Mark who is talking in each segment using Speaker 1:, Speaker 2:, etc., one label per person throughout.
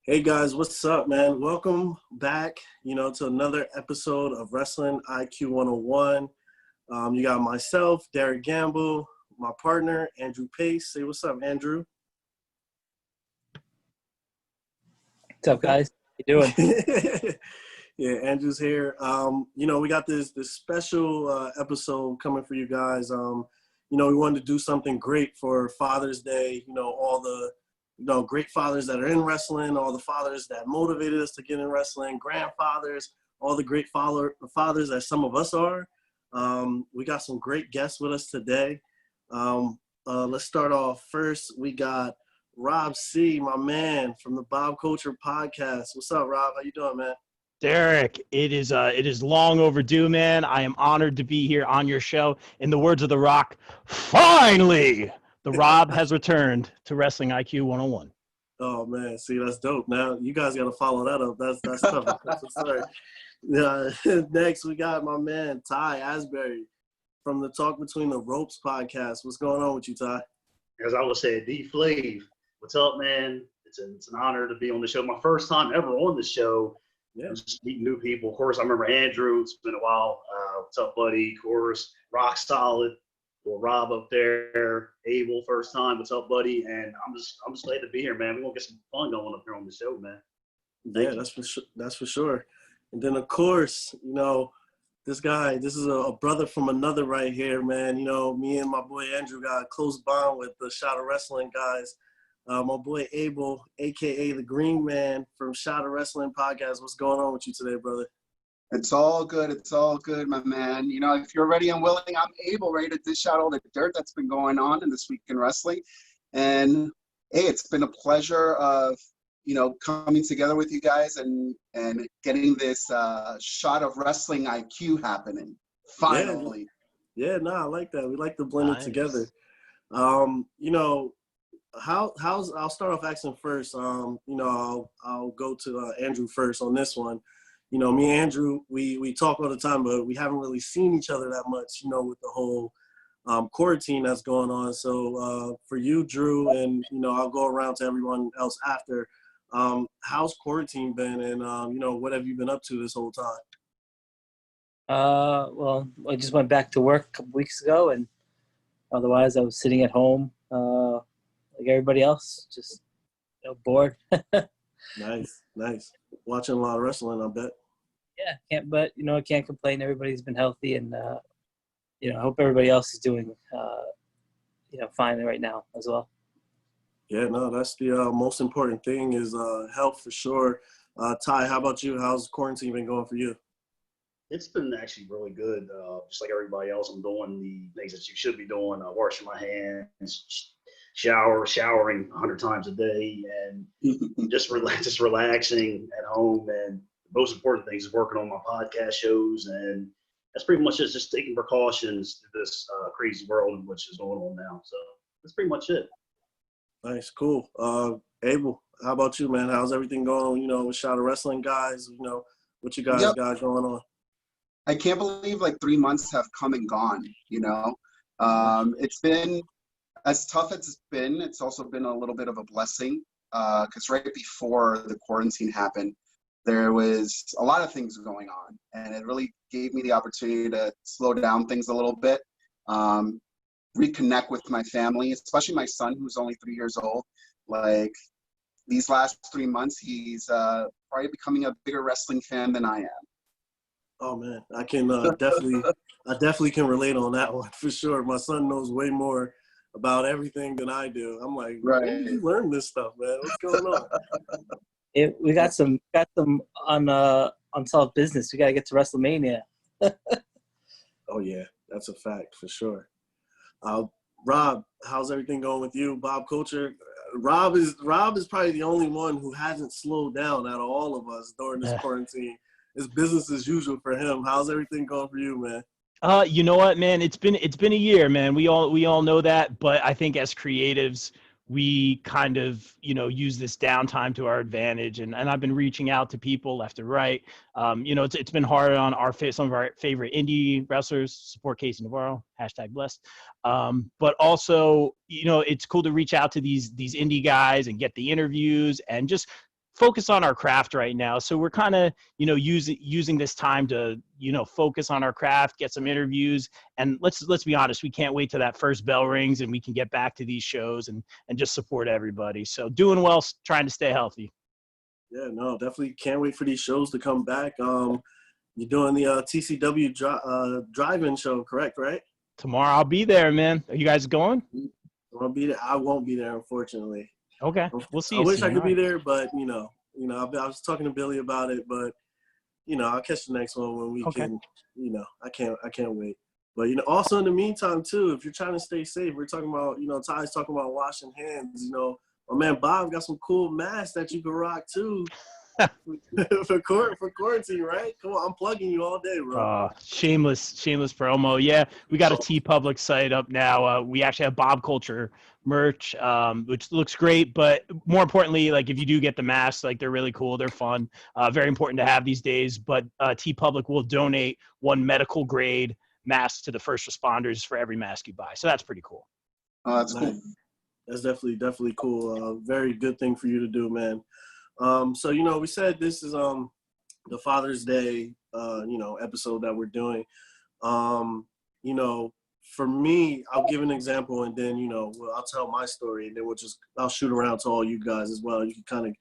Speaker 1: Hey guys, what's up, man? Welcome back, to another episode of Wrestling IQ 101. You got myself, Derek Gamble, my partner, Andrew Pace. Say what's up, Andrew.
Speaker 2: What's up, guys? How you
Speaker 1: doing? Yeah, Andrew's here. We got this special episode coming for you guys. We wanted to do something great for Father's Day. All the great fathers that are in wrestling, all the fathers that motivated us to get in wrestling, grandfathers, all the great fathers that some of us are. We got some great guests with us today. Let's start off first. We got Rob C., my man from the BobCulture Podcast. What's up, Rob? How you doing, man?
Speaker 3: Derek, it is long overdue, man. I am honored to be here on your show. In the words of The Rock, finally, the Rob has returned to Wrestling IQ 101.
Speaker 1: Oh man, see, that's dope. Now you guys got to follow that up. That's tough. Sorry. Yeah. Next, we got my man Ty Asbury from the Talk Between the Ropes podcast. What's going on with you, Ty?
Speaker 4: As I would say, D Flav. What's up, man? It's an honor to be on the show. My first time ever on the show.
Speaker 1: Yeah.
Speaker 4: Just meeting new people. Of course, I remember Andrew. It's been a while. What's up, buddy? Of course, rock solid. Well, Rob up there, Abel, first time. What's up, buddy? And I'm just glad to be here, man. We're gonna get some fun going up here on the show, man.
Speaker 1: Thank you. That's for sure. And then of course, this is a brother from another right here, man. Me and my boy Andrew got a close bond with the Shot of Wrestling guys. My boy Abel, aka the Green Man from Shot of Wrestling Podcast. What's going on with you today, brother?
Speaker 5: It's all good. It's all good, my man. If you're ready and willing, I'm able, ready to dish out all the dirt that's been going on in this week in wrestling. And hey, it's been a pleasure of, coming together with you guys and getting this Shot of Wrestling IQ happening. Finally.
Speaker 1: Yeah, I like that. We like to blend it together. I'll start off asking first. I'll go to Andrew first on this one. Me and Andrew, we talk all the time, but we haven't really seen each other that much, with the whole quarantine that's going on. So for you, Drew, and, I'll go around to everyone else after, how's quarantine been and, what have you been up to this whole time?
Speaker 2: Well, I just went back to work a couple weeks ago, and otherwise I was sitting at home like everybody else, just bored.
Speaker 1: Nice. Watching a lot of wrestling, I bet.
Speaker 2: Yeah, I can't complain. Everybody's been healthy, and I hope everybody else is doing fine right now as well.
Speaker 1: Yeah, no, that's the most important thing is health for sure. Ty, how about you? How's quarantine been going for you?
Speaker 4: It's been actually really good. Just like everybody else, I'm doing the things that you should be doing. Washing my hands, showering 100 times a day, and just relaxing at home. And the most important thing is working on my podcast shows, and that's pretty much it. Just taking precautions to this crazy world in which is going on now. So that's pretty much it.
Speaker 1: Nice, cool. Abel, how about you, man? How's everything going? With Shot of Wrestling guys. What you guys got going on?
Speaker 5: I can't believe 3 months have come and gone. It's been as tough as it's been. It's also been a little bit of a blessing because right before the quarantine happened, there was a lot of things going on, and it really gave me the opportunity to slow down things a little bit, reconnect with my family, especially my son, who's only 3 years old. These last 3 months, he's probably becoming a bigger wrestling fan than I am.
Speaker 1: Oh man, I can definitely can relate on that one for sure. My son knows way more about everything than I do. I'm like,
Speaker 5: right.
Speaker 1: Where did you learn this stuff, man? What's going on?
Speaker 2: We got some unsolved business. We got to get to WrestleMania.
Speaker 1: Oh yeah, that's a fact for sure. Rob, how's everything going with you? BobCulture. Rob is probably the only one who hasn't slowed down out of all of us during this quarantine. It's business as usual for him. How's everything going for you, man?
Speaker 3: You know what, man? It's been a year, man. We all know that, but I think as creatives, we kind of, use this downtime to our advantage. And I've been reaching out to people left and right. It's been hard on some of our favorite indie wrestlers. Support Casey Navarro, #blessed. But also, it's cool to reach out to these indie guys and get the interviews and just focus on our craft right now. So we're kind of, using this time to, focus on our craft, get some interviews, and let's be honest, we can't wait till that first bell rings and we can get back to these shows and just support everybody. So doing well, trying to stay healthy.
Speaker 1: Yeah, no, definitely can't wait for these shows to come back. You're doing the TCW drive-in show, correct, right?
Speaker 3: Tomorrow I'll be there, man. Are you guys going?
Speaker 1: I'll be there. I won't be there, unfortunately.
Speaker 3: Okay, we'll see.
Speaker 1: I wish I could be there, but I was talking to Billy about it, but I'll catch the next one when we can. I can't wait. But also in the meantime too, if you're trying to stay safe, we're talking about Ty's talking about washing hands. My man Bob got some cool masks that you can rock too. for quarantine, right? Come on, I'm plugging you all day, bro.
Speaker 3: Shameless promo. Yeah, we got a TeePublic site up now. We actually have BobCulture merch, which looks great. But more importantly, like if you do get the masks, like they're really cool, they're fun, very important to have these days. But TeePublic will donate one medical grade mask to the first responders for every mask you buy. So that's pretty cool.
Speaker 5: Oh, that's cool.
Speaker 1: That's definitely cool. Very good thing for you to do, man. So we said this is the Father's Day episode that we're doing. For me, I'll give an example and then I'll tell my story and then I'll shoot around to all you guys as well. You can kind of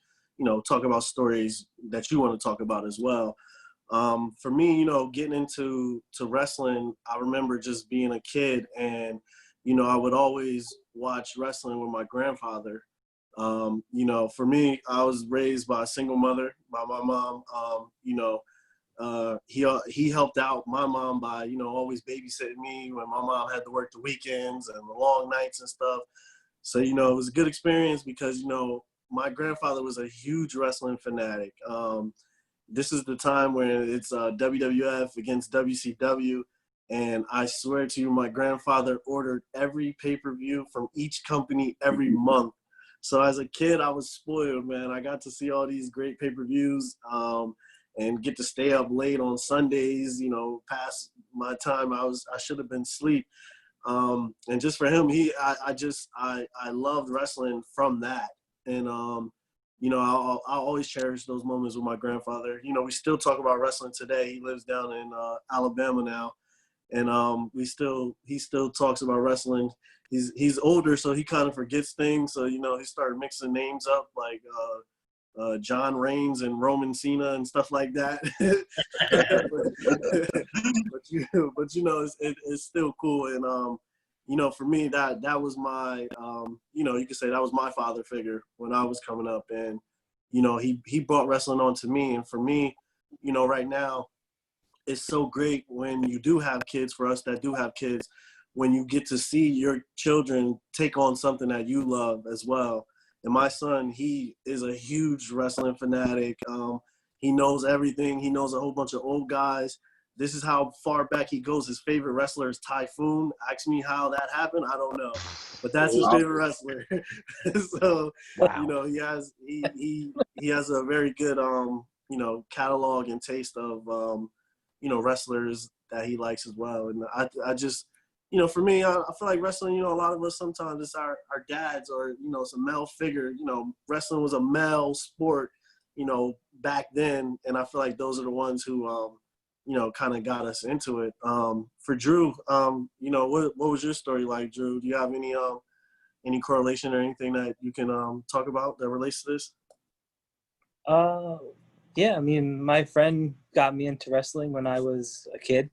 Speaker 1: talk about stories that you want to talk about as well. For me, getting into wrestling, I remember just being a kid and I would always watch wrestling with my grandfather. For me, I was raised by a single mother, by my mom. He helped out my mom by, always babysitting me when my mom had to work the weekends and the long nights and stuff. So, it was a good experience because, my grandfather was a huge wrestling fanatic. This is the time when it's WWF against WCW. And I swear to you, my grandfather ordered every pay-per-view from each company every month. So as a kid, I was spoiled, man. I got to see all these great pay-per-views and get to stay up late on Sundays, past my time. I should have been asleep. And just for him, I loved wrestling from that. And, I'll always cherish those moments with my grandfather. We still talk about wrestling today. He lives down in Alabama now. And he still talks about wrestling. He's older, so he kind of forgets things. So he started mixing names up like John Reigns and Roman Cena and stuff like that. but it's still cool. And for me that was my you could say that was my father figure when I was coming up. And he brought wrestling on to me. And for me, right now, it's so great when you do have kids, for us that do have kids, when you get to see your children take on something that you love as well. And my son, he is a huge wrestling fanatic. He knows everything. He knows a whole bunch of old guys. This is how far back he goes. His favorite wrestler is Typhoon. Ask me how that happened. I don't know, but that's his favorite wrestler. So,
Speaker 3: wow.
Speaker 1: he has a very good, catalog and taste of, wrestlers that he likes as well. And I just, for me, I feel like wrestling, a lot of us sometimes it's our dads or, it's a male figure. Wrestling was a male sport, back then. And I feel like those are the ones who, kind of got us into it. For Drew, what was your story like, Drew? Do you have any correlation or anything that you can talk about that relates to this?
Speaker 2: Yeah, I mean, my friend got me into wrestling when I was a kid.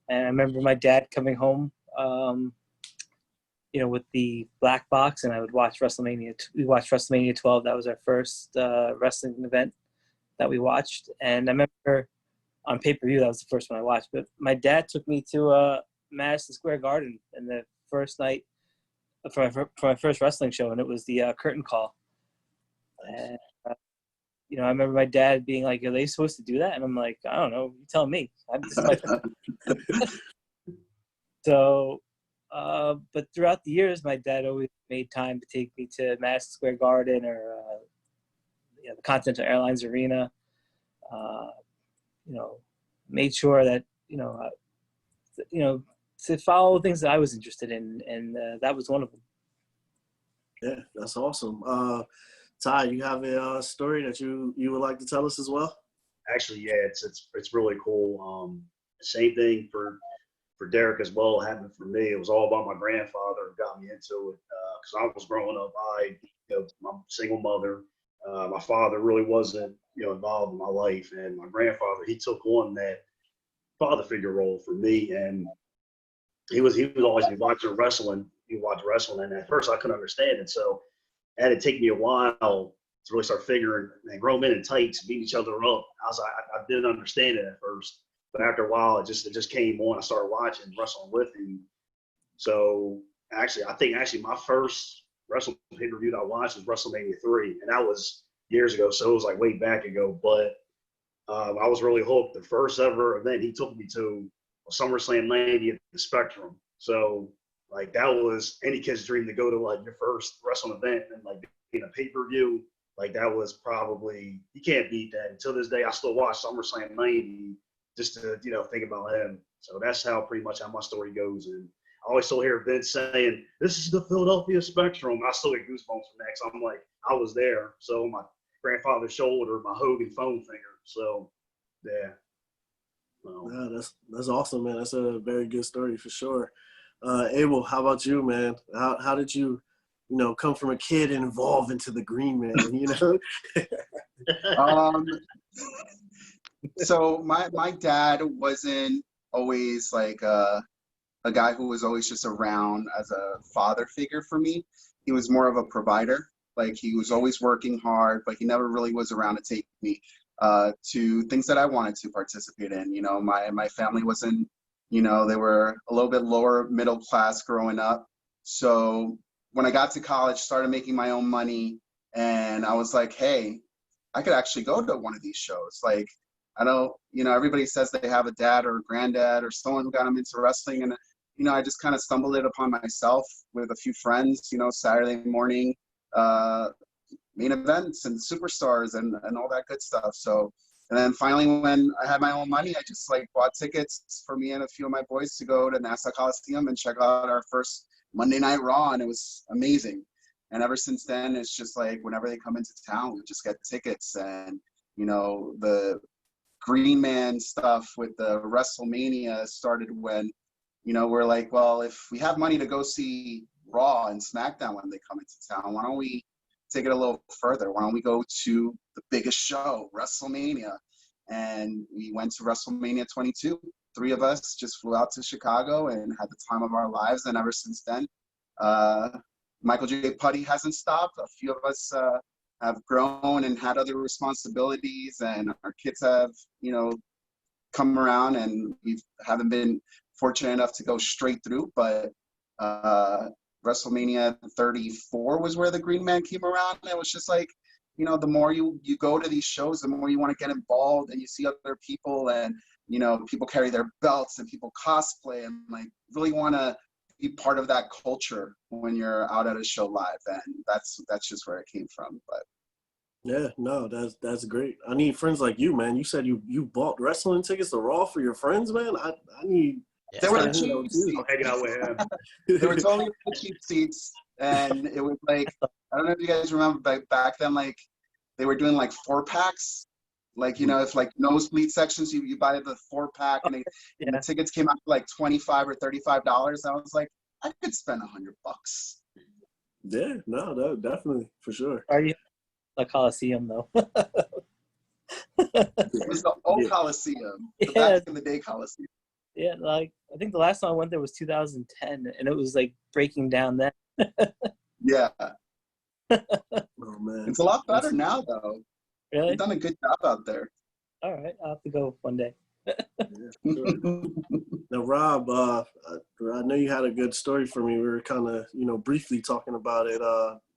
Speaker 2: And I remember my dad coming home, with the black box, and I would watch WrestleMania. We watched WrestleMania 12. That was our first wrestling event that we watched. And I remember on pay-per-view, that was the first one I watched. But my dad took me to Madison Square Garden in the first night for my first wrestling show, and it was the curtain call. And I remember my dad being like, "Are they supposed to do that?" And I'm like, "I don't know. You tell me." This is my So, but throughout the years, my dad always made time to take me to Madison Square Garden or the Continental Airlines Arena. Made sure that to follow things that I was interested in, and that was one of them.
Speaker 1: Yeah, that's awesome. Ty, you have a story that you would like to tell us as well?
Speaker 4: Actually, yeah, it's really cool. Same thing for Derek as well happened for me. It was all about my grandfather who got me into it because I was growing up. My single mother. My father really wasn't involved in my life, and my grandfather, he took on that father figure role for me, and he was always watching wrestling. He watched wrestling, and at first I couldn't understand it, so it had to take me a while to really start figuring. And grown men in tights beating each other up. I didn't understand it at first, but after a while, it just came on. I started watching wrestling with him. So I think my first wrestling pay-per-view that I watched was WrestleMania 3, and that was years ago, so it was like way back ago. But I was really hooked. The first ever event he took me to was SummerSlam 90 at the Spectrum. So like that was any kid's dream to go to like your first wrestling event and like being a pay-per-view. Like that was probably, you can't beat that. Until this day, I still watch SummerSlam 90 just to think about him. So that's pretty much how my story goes. And I always still hear Vince saying, "This is the Philadelphia Spectrum." I still get goosebumps from that. So I'm like, I was there. So my grandfather's shoulder, my Hogan foam finger. So, yeah. Well,
Speaker 1: Yeah, that's awesome, man. That's a very good story for sure. Abel, how about you, man? How did you, come from a kid and evolve into the Green Man?
Speaker 5: So my dad wasn't always like a guy who was always just around as a father figure for me. He was more of a provider. Like he was always working hard, but he never really was around to take me to things that I wanted to participate in. My family wasn't, they were a little bit lower middle class growing up. So when I got to college, started making my own money, and I was like, hey, I could actually go to one of these shows. Like, I don't, everybody says they have a dad or a granddad or someone who got them into wrestling. And, I just kind of stumbled it upon myself with a few friends, Saturday morning, main events and superstars and all that good stuff. So, and then finally when I had my own money, I just like bought tickets for me and a few of my boys to go to Nassau Coliseum and check out our first Monday Night Raw. And it was amazing. And ever since then, it's just like whenever they come into town, we just get tickets. And, the Green Man stuff with the WrestleMania started when, we're like, well, if we have money to go see Raw and SmackDown when they come into town, why don't we take it a little further? Why don't we go to the biggest show, WrestleMania? And we went to WrestleMania 22. 3 of us just flew out to Chicago and had the time of our lives. And ever since then, Michael J. Putty hasn't stopped. A few of us have grown and had other responsibilities, and our kids have, come around, and we haven't been fortunate enough to go straight through. But WrestleMania 34 was where the Green Man came around. And it was just like, the more you go to these shows, the more you want to get involved, and you see other people, and, people carry their belts and people cosplay, and like really want to be part of that culture when you're out at a show live. And that's just where it came from. But
Speaker 1: Yeah, no, that's great. I need friends like you, man. You said you bought wrestling tickets to Raw for your friends, man. I need.
Speaker 5: They were the
Speaker 1: friends,
Speaker 5: cheap seats.
Speaker 4: I'm hanging out with him.
Speaker 5: They were totally the cheap seats, and it was like, I don't know if you guys remember, but back then, like they were doing like 4-packs. Like, if like nosebleed sections, you buy the 4-pack, and the tickets came out for like $25 or $35. I was like, I could spend $100.
Speaker 1: Yeah, no, definitely for sure.
Speaker 2: Are you the Coliseum though?
Speaker 5: It was the old Coliseum, the back in the day Coliseum.
Speaker 2: Yeah, like I think the last time I went there was 2010, and it was like breaking down then.
Speaker 5: Yeah.
Speaker 1: Oh man,
Speaker 5: It's a lot better now, though.
Speaker 2: Really?
Speaker 5: You've done a good job out there.
Speaker 2: All right, I'll have to go one day.
Speaker 1: Yeah, sure. Now, Rob, I know you had a good story for me. We were kind of, briefly talking about it.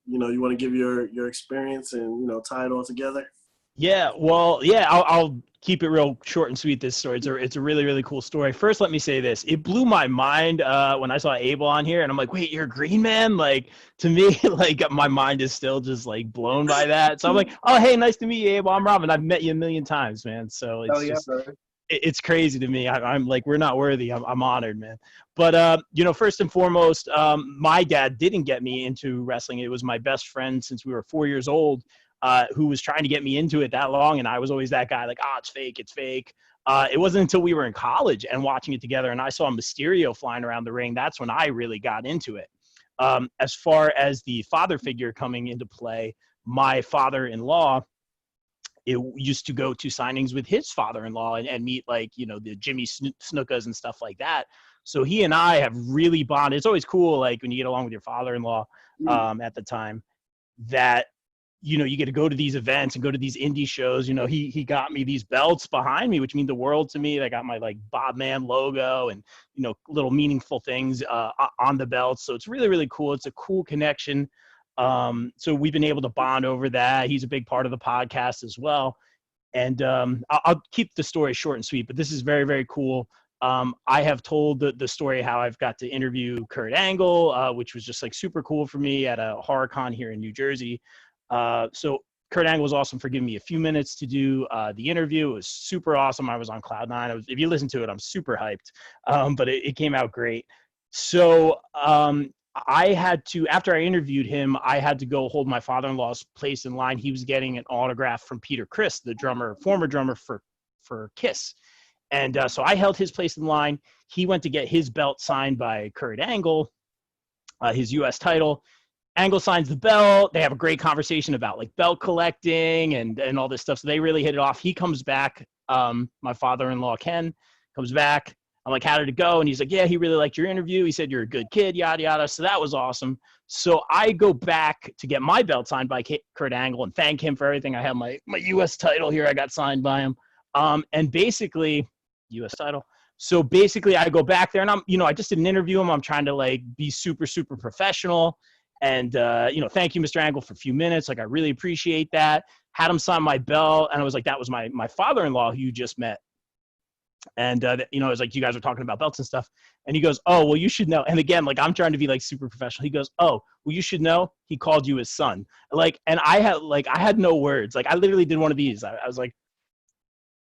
Speaker 1: You want to give your experience and, tie it all together?
Speaker 3: Yeah, well, yeah, I'll keep it real short and sweet, this story. It's a really, really cool story. First, let me say this. It blew my mind when I saw Abel on here, and I'm like, wait, you're a Green Man? Like, to me, like, my mind is still just, like, blown by that. So I'm like, oh, hey, nice to meet you, Abel. I'm Robin. I've met you a million times, man. So it's
Speaker 5: Yeah,
Speaker 3: just,
Speaker 5: brother.
Speaker 3: it's crazy to me. I'm like, we're not worthy. I'm honored, man. But you know, first and foremost, my dad didn't get me into wrestling. It was my best friend since we were 4 years old, who was trying to get me into it that long, and I was always that guy, like, oh, it's fake, it's fake. It wasn't until we were in college and watching it together, and I saw Mysterio flying around the ring. That's when I really got into it. As far as the father figure coming into play, my father-in-law used to go to signings with his father-in-law and meet, like, you know, the Jimmy Snukas and stuff like that. So he and I have really bonded. It's always cool, like, when you get along with your father-in-law at the time, that, you know, you get to go to these events and go to these indie shows. You know, he got me these belts behind me, which mean the world to me. They got my, like, Bob Man logo and, you know, little meaningful things on the belts. So it's really, really cool. It's a cool connection. So we've been able to bond over that. He's a big part of the podcast as well. And I'll keep the story short and sweet, but this is very, very cool. I have told the story how I've got to interview Kurt Angle, which was just, like, super cool for me at a horror con here in New Jersey. So Kurt Angle was awesome for giving me a few minutes to do the interview. It was super awesome. I was on cloud nine. If you listen to it, I'm super hyped. But it came out great. So I had to, after I interviewed him, I had to go hold my father-in-law's place in line. He was getting an autograph from Peter Criss, the drummer, former drummer for Kiss. And so I held his place in line. He went to get his belt signed by Kurt Angle, his U.S. title. Angle signs the belt. They have a great conversation about, like, belt collecting and all this stuff. So they really hit it off. He comes back. My father-in-law, Ken, comes back. I'm like, how did it go? And he's like, yeah, he really liked your interview. He said, you're a good kid, yada, yada. So that was awesome. So I go back to get my belt signed by Kurt Angle and thank him for everything. I have my U.S. title here. I got signed by him. And basically, U.S. title. So basically I go back there and I just didn't interview him. I'm trying to, like, be super, super professional. And, thank you, Mr. Angle, for a few minutes. Like, I really appreciate that. Had him sign my belt. And I was like, that was my father-in-law who you just met. And, I was like, you guys were talking about belts and stuff. And he goes, oh, well, you should know. And again, like, I'm trying to be, like, super professional. He goes, oh, well, you should know. He called you his son. Like, and I had no words. Like, I literally did one of these. I was like,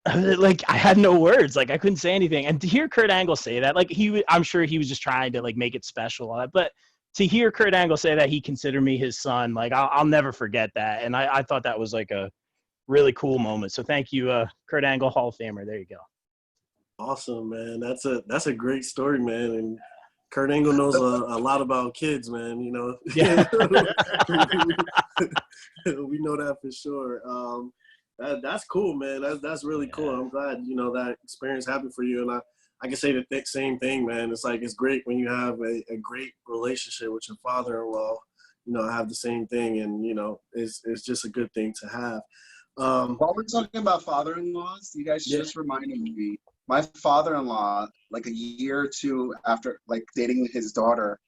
Speaker 3: I had no words. Like, I couldn't say anything. And to hear Kurt Angle say that, like, I'm sure he was just trying to, like, make it special. But to hear Kurt Angle say that he considered me his son, like, I'll never forget that. And I thought that was, like, a really cool moment. So thank you, Kurt Angle, Hall of Famer. There you go.
Speaker 1: Awesome, man. That's a great story, man. And Kurt Angle knows a lot about kids, man. You know,
Speaker 3: Yeah.
Speaker 1: we know that for sure. That's cool, man. That's really cool. I'm glad, that experience happened for you. And I can say the same thing, man. It's like, it's great when you have a great relationship with your father-in-law, have the same thing. And, it's just a good thing to have.
Speaker 5: While we're talking about father-in-laws, you guys just reminded me. My father-in-law, like a year or two after, like, dating his daughter,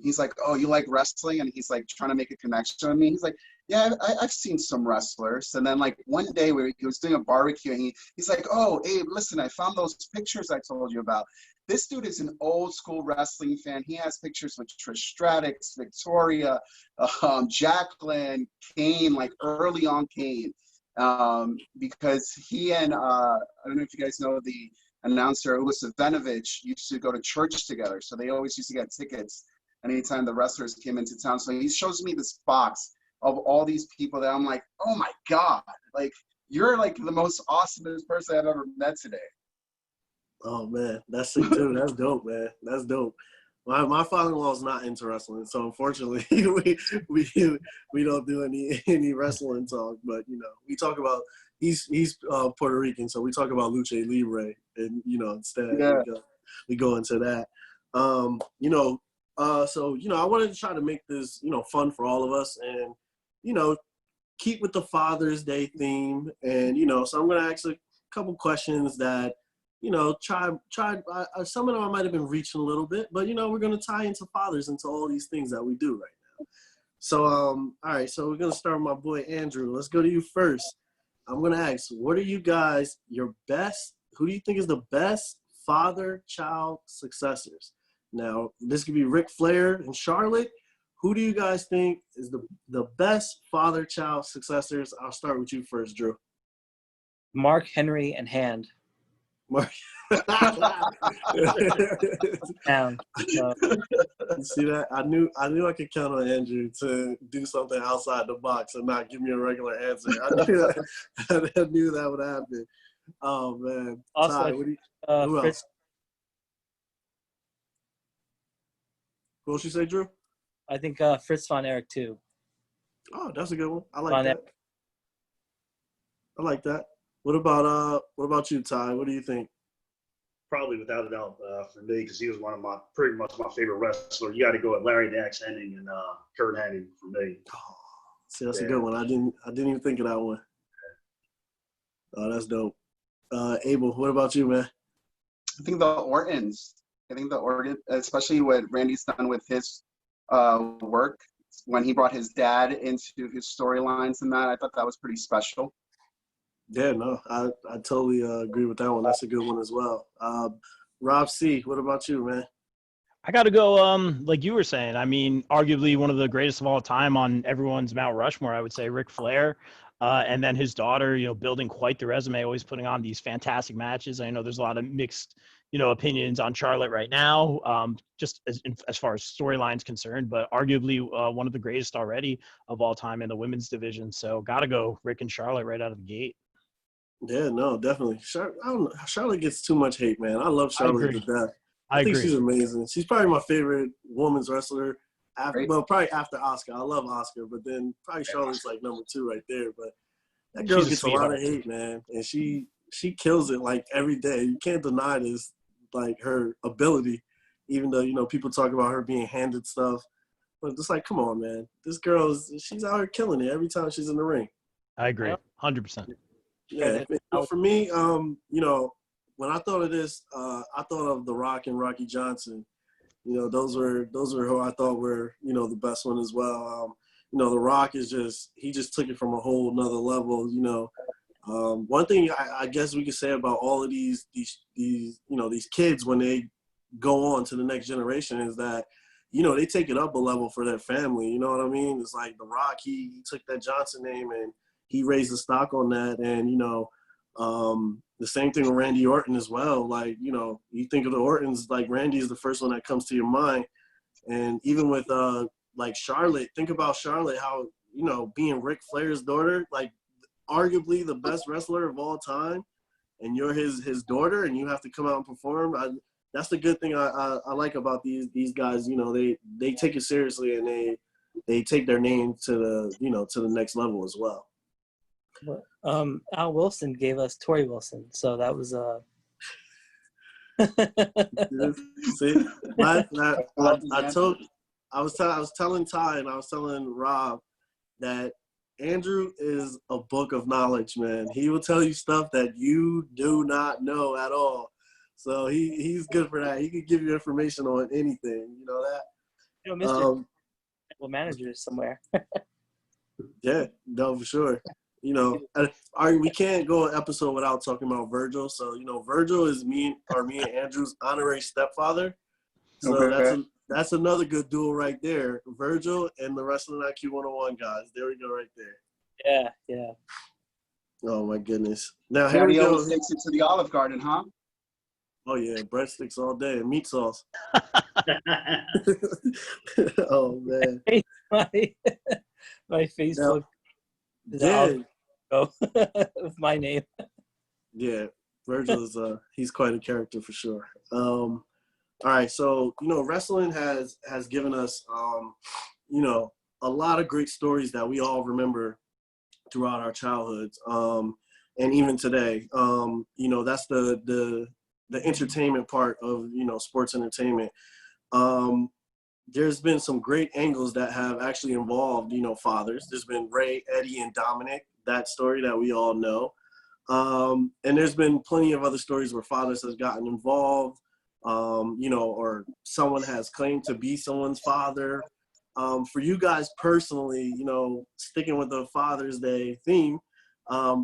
Speaker 5: he's like, oh, you like wrestling? And he's, like, trying to make a connection with me. He's like, yeah, I've seen some wrestlers. And then, like, one day he was doing a barbecue, and he's like, oh, Abe, listen, I found those pictures I told you about. This dude is an old school wrestling fan. He has pictures with Trish Stratus, Victoria, Jacqueline, Kane, like early on Kane. Because he and I don't know if you guys know the announcer Ulis Venovich used to go to church together, so they always used to get tickets anytime the wrestlers came into town. So he shows me this box of all these people that I'm like, oh my god, like, you're, like, the most awesomest person I've ever met today.
Speaker 1: Oh man, that's sick too. That's dope, man. That's dope. My father-in-law is not into wrestling, so unfortunately we don't do any wrestling talk. But we talk about he's Puerto Rican, so we talk about lucha libre, and instead we go into that. So I wanted to try to make this fun for all of us, and keep with the Father's Day theme, and so I'm gonna ask a couple questions that. Try. Some of them I might have been reaching a little bit, but we're gonna tie into fathers, into all these things that we do right now. So, all right. So we're gonna start with my boy Andrew. Let's go to you first. I'm gonna ask, what are you guys your best? Who do you think is the best father-child successors? Now, this could be Ric Flair and Charlotte. Who do you guys think is the best father-child successors? I'll start with you first, Drew.
Speaker 2: Mark Henry and Hand. Down. So,
Speaker 1: You see that? I knew I could count on Andrew to do something outside the box and not give me a regular answer. I knew that would happen. Oh man.
Speaker 2: also,
Speaker 1: Ty, who
Speaker 2: Fritz,
Speaker 1: else? What you say, Drew?
Speaker 2: I think Fritz von Erich too.
Speaker 1: Oh, that's a good one. I like
Speaker 2: Von
Speaker 1: that. I like that. What about you, Ty? What do you think?
Speaker 4: Probably without a doubt for me, because he was one of pretty much my favorite wrestlers. You got to go with Larry the Axe Hennig and Kurt Hennig for me.
Speaker 1: Oh, see, that's a good one. I didn't even think of that one. Oh, that's dope. Abel, what about you, man?
Speaker 5: I think the Ortons. Especially what Randy's done with his work when he brought his dad into his storylines and that. I thought that was pretty special.
Speaker 1: Yeah, no, I totally agree with that one. That's a good one as well. Rob C., what about you, man?
Speaker 3: I got to go, like you were saying, I mean, arguably one of the greatest of all time on everyone's Mount Rushmore, I would say, Ric Flair. And then his daughter, building quite the resume, always putting on these fantastic matches. I know there's a lot of mixed, opinions on Charlotte right now, just as far as storylines concerned, but arguably one of the greatest already of all time in the women's division. So got to go Rick and Charlotte right out of the gate.
Speaker 1: Yeah, no, definitely. Charlotte gets too much hate, man. I love Charlotte to death. I think she's amazing. She's probably my favorite women's wrestler. Probably after Asuka. I love Asuka, but then probably Charlotte's like number 2 right there. But that girl gets a lot of hate, man, and she kills it like every day. You can't deny this, like her ability, even though people talk about her being handed stuff. But it's like, come on, man, this she's out here killing it every time she's in the ring.
Speaker 3: I agree, 100%.
Speaker 1: Yeah, for me, when I thought of this, I thought of The Rock and Rocky Johnson. Those were who I thought were, the best one as well. The Rock is he just took it from a whole nother level. One thing I guess we could say about all of these kids when they go on to the next generation is that, they take it up a level for their family. You know what I mean? It's like The Rock, he took that Johnson name and he raised the stock on that. And, the same thing with Randy Orton as well. Like, you think of the Ortons, like Randy is the first one that comes to your mind. And even with like Charlotte, think about Charlotte, how, being Ric Flair's daughter, like arguably the best wrestler of all time, and you're his daughter and you have to come out and perform. That's the good thing I like about these guys. They take it seriously and they take their name to the next level as well.
Speaker 2: Al Wilson gave us Tori Wilson, so that was
Speaker 1: See, I was telling Ty and I was telling Rob that Andrew is a book of knowledge, man. He will tell you stuff that you do not know at all. So he's good for that. He could give you information on anything. You know that?
Speaker 2: Mr. Manager somewhere.
Speaker 1: Yeah, no, for sure. We can't go an episode without talking about Virgil. So, Virgil is me and Andrew's honorary stepfather. So that's another good duel right there. Virgil and the Wrestling IQ 101 guys. There we go right there.
Speaker 2: Yeah.
Speaker 1: Oh, my goodness. Now, here we go.
Speaker 5: Takes it to the Olive Garden, huh?
Speaker 1: Oh, yeah. Breadsticks all day and meat sauce. Oh, man.
Speaker 2: My Facebook.
Speaker 1: Yeah.
Speaker 2: With my name.
Speaker 1: Yeah, Virgil is he's quite a character for sure. All right, so wrestling has given us a lot of great stories that we all remember throughout our childhoods, and even today. That's the entertainment part of sports entertainment. There's been some great angles that have actually involved fathers. There's been Ray, Eddie, and Dominic. That story that we all know. And there's been plenty of other stories where fathers has gotten involved, or someone has claimed to be someone's father. For you guys personally, sticking with the Father's Day theme,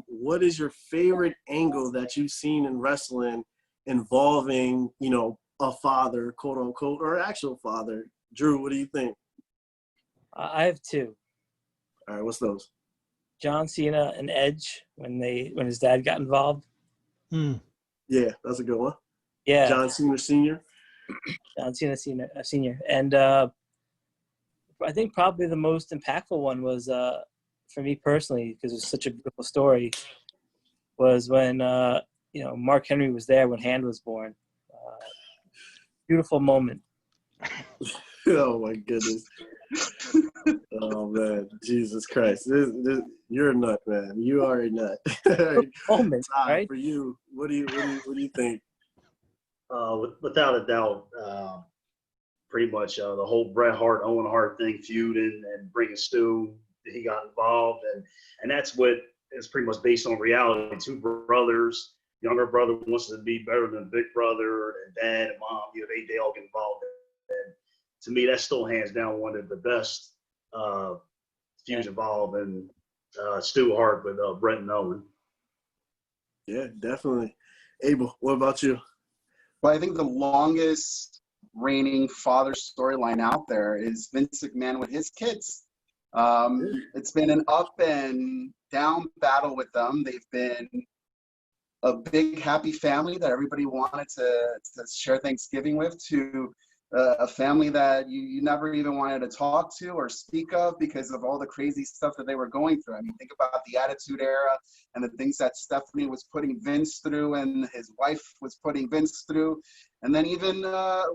Speaker 1: what is your favorite angle that you've seen in wrestling involving, a father, quote unquote, or actual father? Drew, what do you think?
Speaker 2: I have 2.
Speaker 1: All right, what's those?
Speaker 2: John Cena and Edge when his dad got involved.
Speaker 1: Yeah, that's a good one.
Speaker 2: Yeah,
Speaker 1: John Cena Sr.
Speaker 2: John Cena Senior. And I think probably the most impactful one was, for me personally, because it's such a beautiful story, was when Mark Henry was there when Hand was born. Beautiful moment.
Speaker 1: Oh my goodness. Oh man, Jesus Christ! You're a nut, man. You are a nut.
Speaker 2: Moment,
Speaker 1: Ty,
Speaker 2: right?
Speaker 1: for you, what do you think?
Speaker 4: Without a doubt, pretty much the whole Bret Hart, Owen Hart thing, feuding and bringing Stu, he got involved, and that's what is pretty much based on reality. Two brothers, younger brother wants to be better than big brother, and dad and mom, they all get involved. And to me, that's still hands down one of the best feuds involving Stu Hart with Bret and Owen.
Speaker 1: Yeah, definitely. Abel, what about you?
Speaker 5: Well, I think the longest reigning father storyline out there is Vince McMahon with his kids. It's been an up and down battle with them. They've been a big happy family that everybody wanted to share Thanksgiving with, to a family that you never even wanted to talk to or speak of because of all the crazy stuff that they were going through. I mean, think about the Attitude Era and the things that Stephanie was putting Vince through and his wife was putting Vince through. And then even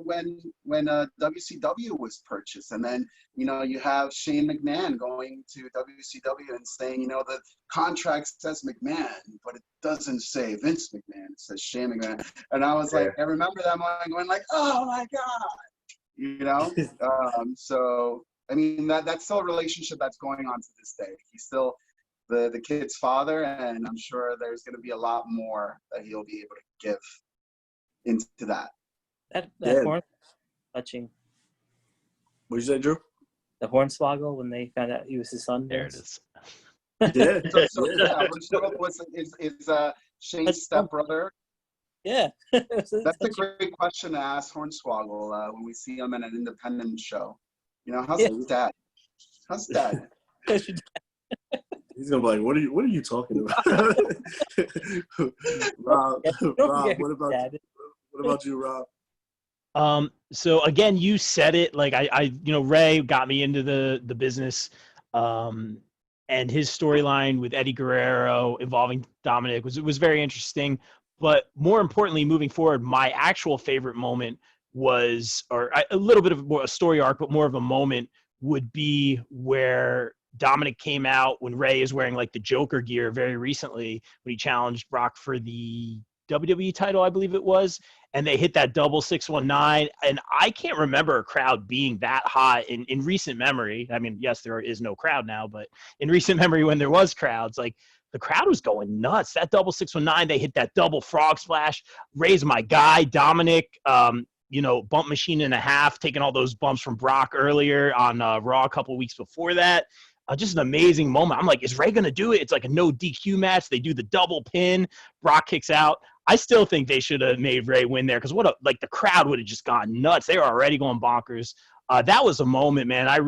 Speaker 5: when WCW was purchased, and then, you have Shane McMahon going to WCW and saying, the contract says McMahon, but it doesn't say Vince McMahon, it says Shane McMahon. And I was like, I remember that moment going like, oh my God, so, I mean, that's still a relationship that's going on to this day. He's still the kid's father, and I'm sure there's going to be a lot more that he'll be able to give into that.
Speaker 2: That horn touching.
Speaker 1: What'd you say, Drew?
Speaker 2: The Hornswoggle, when they found out he was his son.
Speaker 3: There it is.
Speaker 1: Yeah.
Speaker 5: Hornswoggle is Shane's stepbrother.
Speaker 2: Yeah.
Speaker 5: That's a great question to ask Hornswoggle when we see him in an independent show. How's dad? How's dad?
Speaker 1: He's gonna be like, what are you talking about? Rob, what about you, Rob?
Speaker 3: So again, you said it, like I Ray got me into the business, and his storyline with Eddie Guerrero involving Dominic was very interesting. But more importantly, moving forward, my actual favorite moment was, a little bit of a story arc, but more of a moment would be where Dominic came out when Ray is wearing like the Joker gear very recently when he challenged Brock for the WWE title, I believe it was, and they hit that double 619. And I can't remember a crowd being that hot in recent memory. I mean, yes, there is no crowd now, but in recent memory when there was crowds, like the crowd was going nuts. That double 619, they hit that double frog splash. Ray's my guy, Dominic, bump machine and a half, taking all those bumps from Brock earlier on Raw a couple weeks before that. Just an amazing moment. I'm like, is Ray going to do it? It's like a no DQ match. They do the double pin. Brock kicks out. I still think they should have made Ray win there because the crowd would have just gone nuts. They were already going bonkers. That was a moment, man. I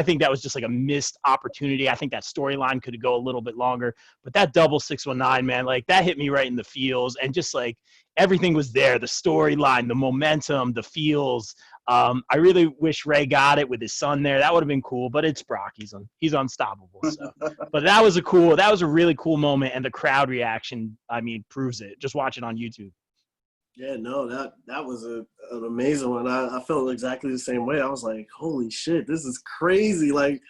Speaker 3: think that was just like a missed opportunity. I think that storyline could go a little bit longer, but that double 619, man, like that hit me right in the feels, and just like everything was there. The storyline, the momentum, the feels. I really wish Ray got it with his son there. That would have been cool, but it's Brock. He's unstoppable. So, but that was a really cool moment, and the crowd reaction, I mean, proves it. Just watch it on YouTube.
Speaker 1: Yeah, no, that was an amazing one. I felt exactly the same way. I was like, holy shit, this is crazy. Like,